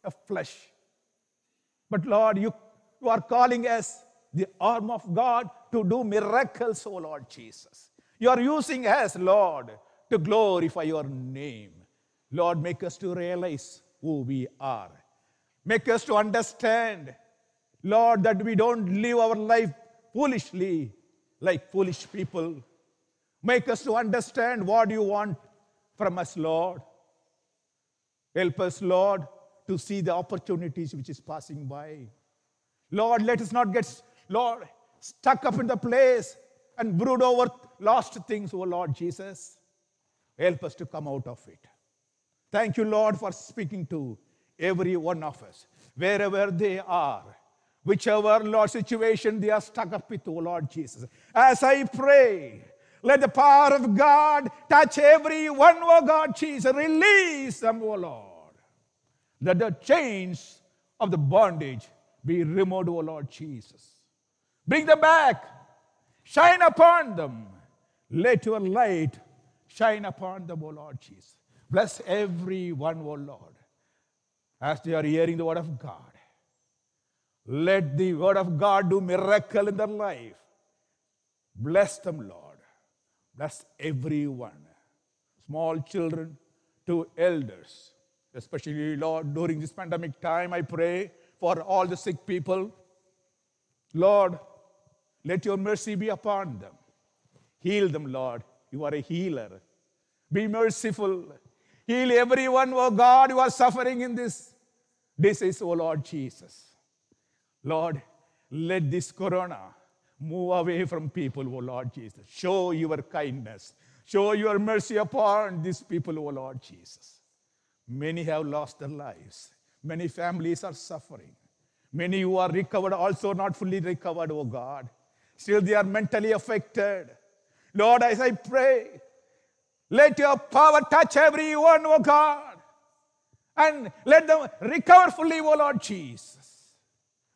a flesh. But Lord, you are calling us the arm of God to do miracles, oh Lord Jesus. You are using us, Lord, to glorify your name. Lord, make us to realize who we are. Make us to understand, Lord, that we don't live our life foolishly like foolish people. Make us to understand what you want from us, Lord. Help us, Lord, to see the opportunities which is passing by. Lord, let us not get, Lord, stuck up in the place and brood over lost things, oh Lord Jesus. Help us to come out of it. Thank you, Lord, for speaking to every one of us, wherever they are, whichever, Lord, situation they are stuck up with, oh Lord Jesus. As I pray, Let the power of God touch everyone, oh God, Jesus. Release them, oh Lord. Let the chains of the bondage be removed, oh Lord Jesus. Bring them back. Shine upon them. Let your light shine upon them, O Lord Jesus. Bless everyone, O Lord, as they are hearing the word of God. Let the word of God do miracle in their life. Bless them, Lord. Bless everyone, small children to elders. Especially, Lord, during this pandemic time, I pray for all the sick people. Lord, let your mercy be upon them. Heal them, Lord. You are a healer. Be merciful. Heal everyone, oh God, who are suffering in this disease, oh Lord Jesus. Lord, let this corona move away from people, oh Lord Jesus. Show your kindness. Show your mercy upon these people, oh Lord Jesus. Many have lost their lives. Many families are suffering. Many who are recovered also not fully recovered, oh God. Still they are mentally affected. Lord, as I pray, let your power touch everyone, oh God. And let them recover fully, oh Lord Jesus.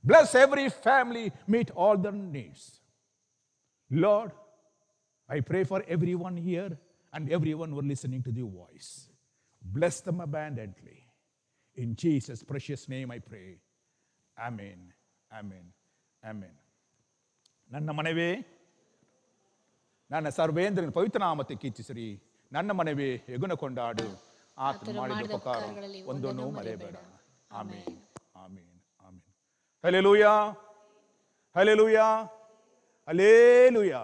Bless every family, meet all their needs. Lord, I pray for everyone here and everyone who are listening to the voice. Bless them abundantly. In Jesus' precious name I pray. Amen. Amen. Amen. ನನ್ನ ಮನವೇ ನನ್ನ ಸರ್ವೇಂದ್ರನ ಪವಿತ್ರ ನಾಮத்தை ಕೀರ್ತಿಸಿರಿ. ನನ್ನ ಮನವೇ ಯೆಹೋವನ ಕೊಂಡಾಡು. ಆತನು ಮಾಡಿದ ಉಪಕಾರ ಒಂದನ್ನು ಮರೆಯಬೇಡ. Amen. Amen. Amen. Hallelujah. Hallelujah. Hallelujah.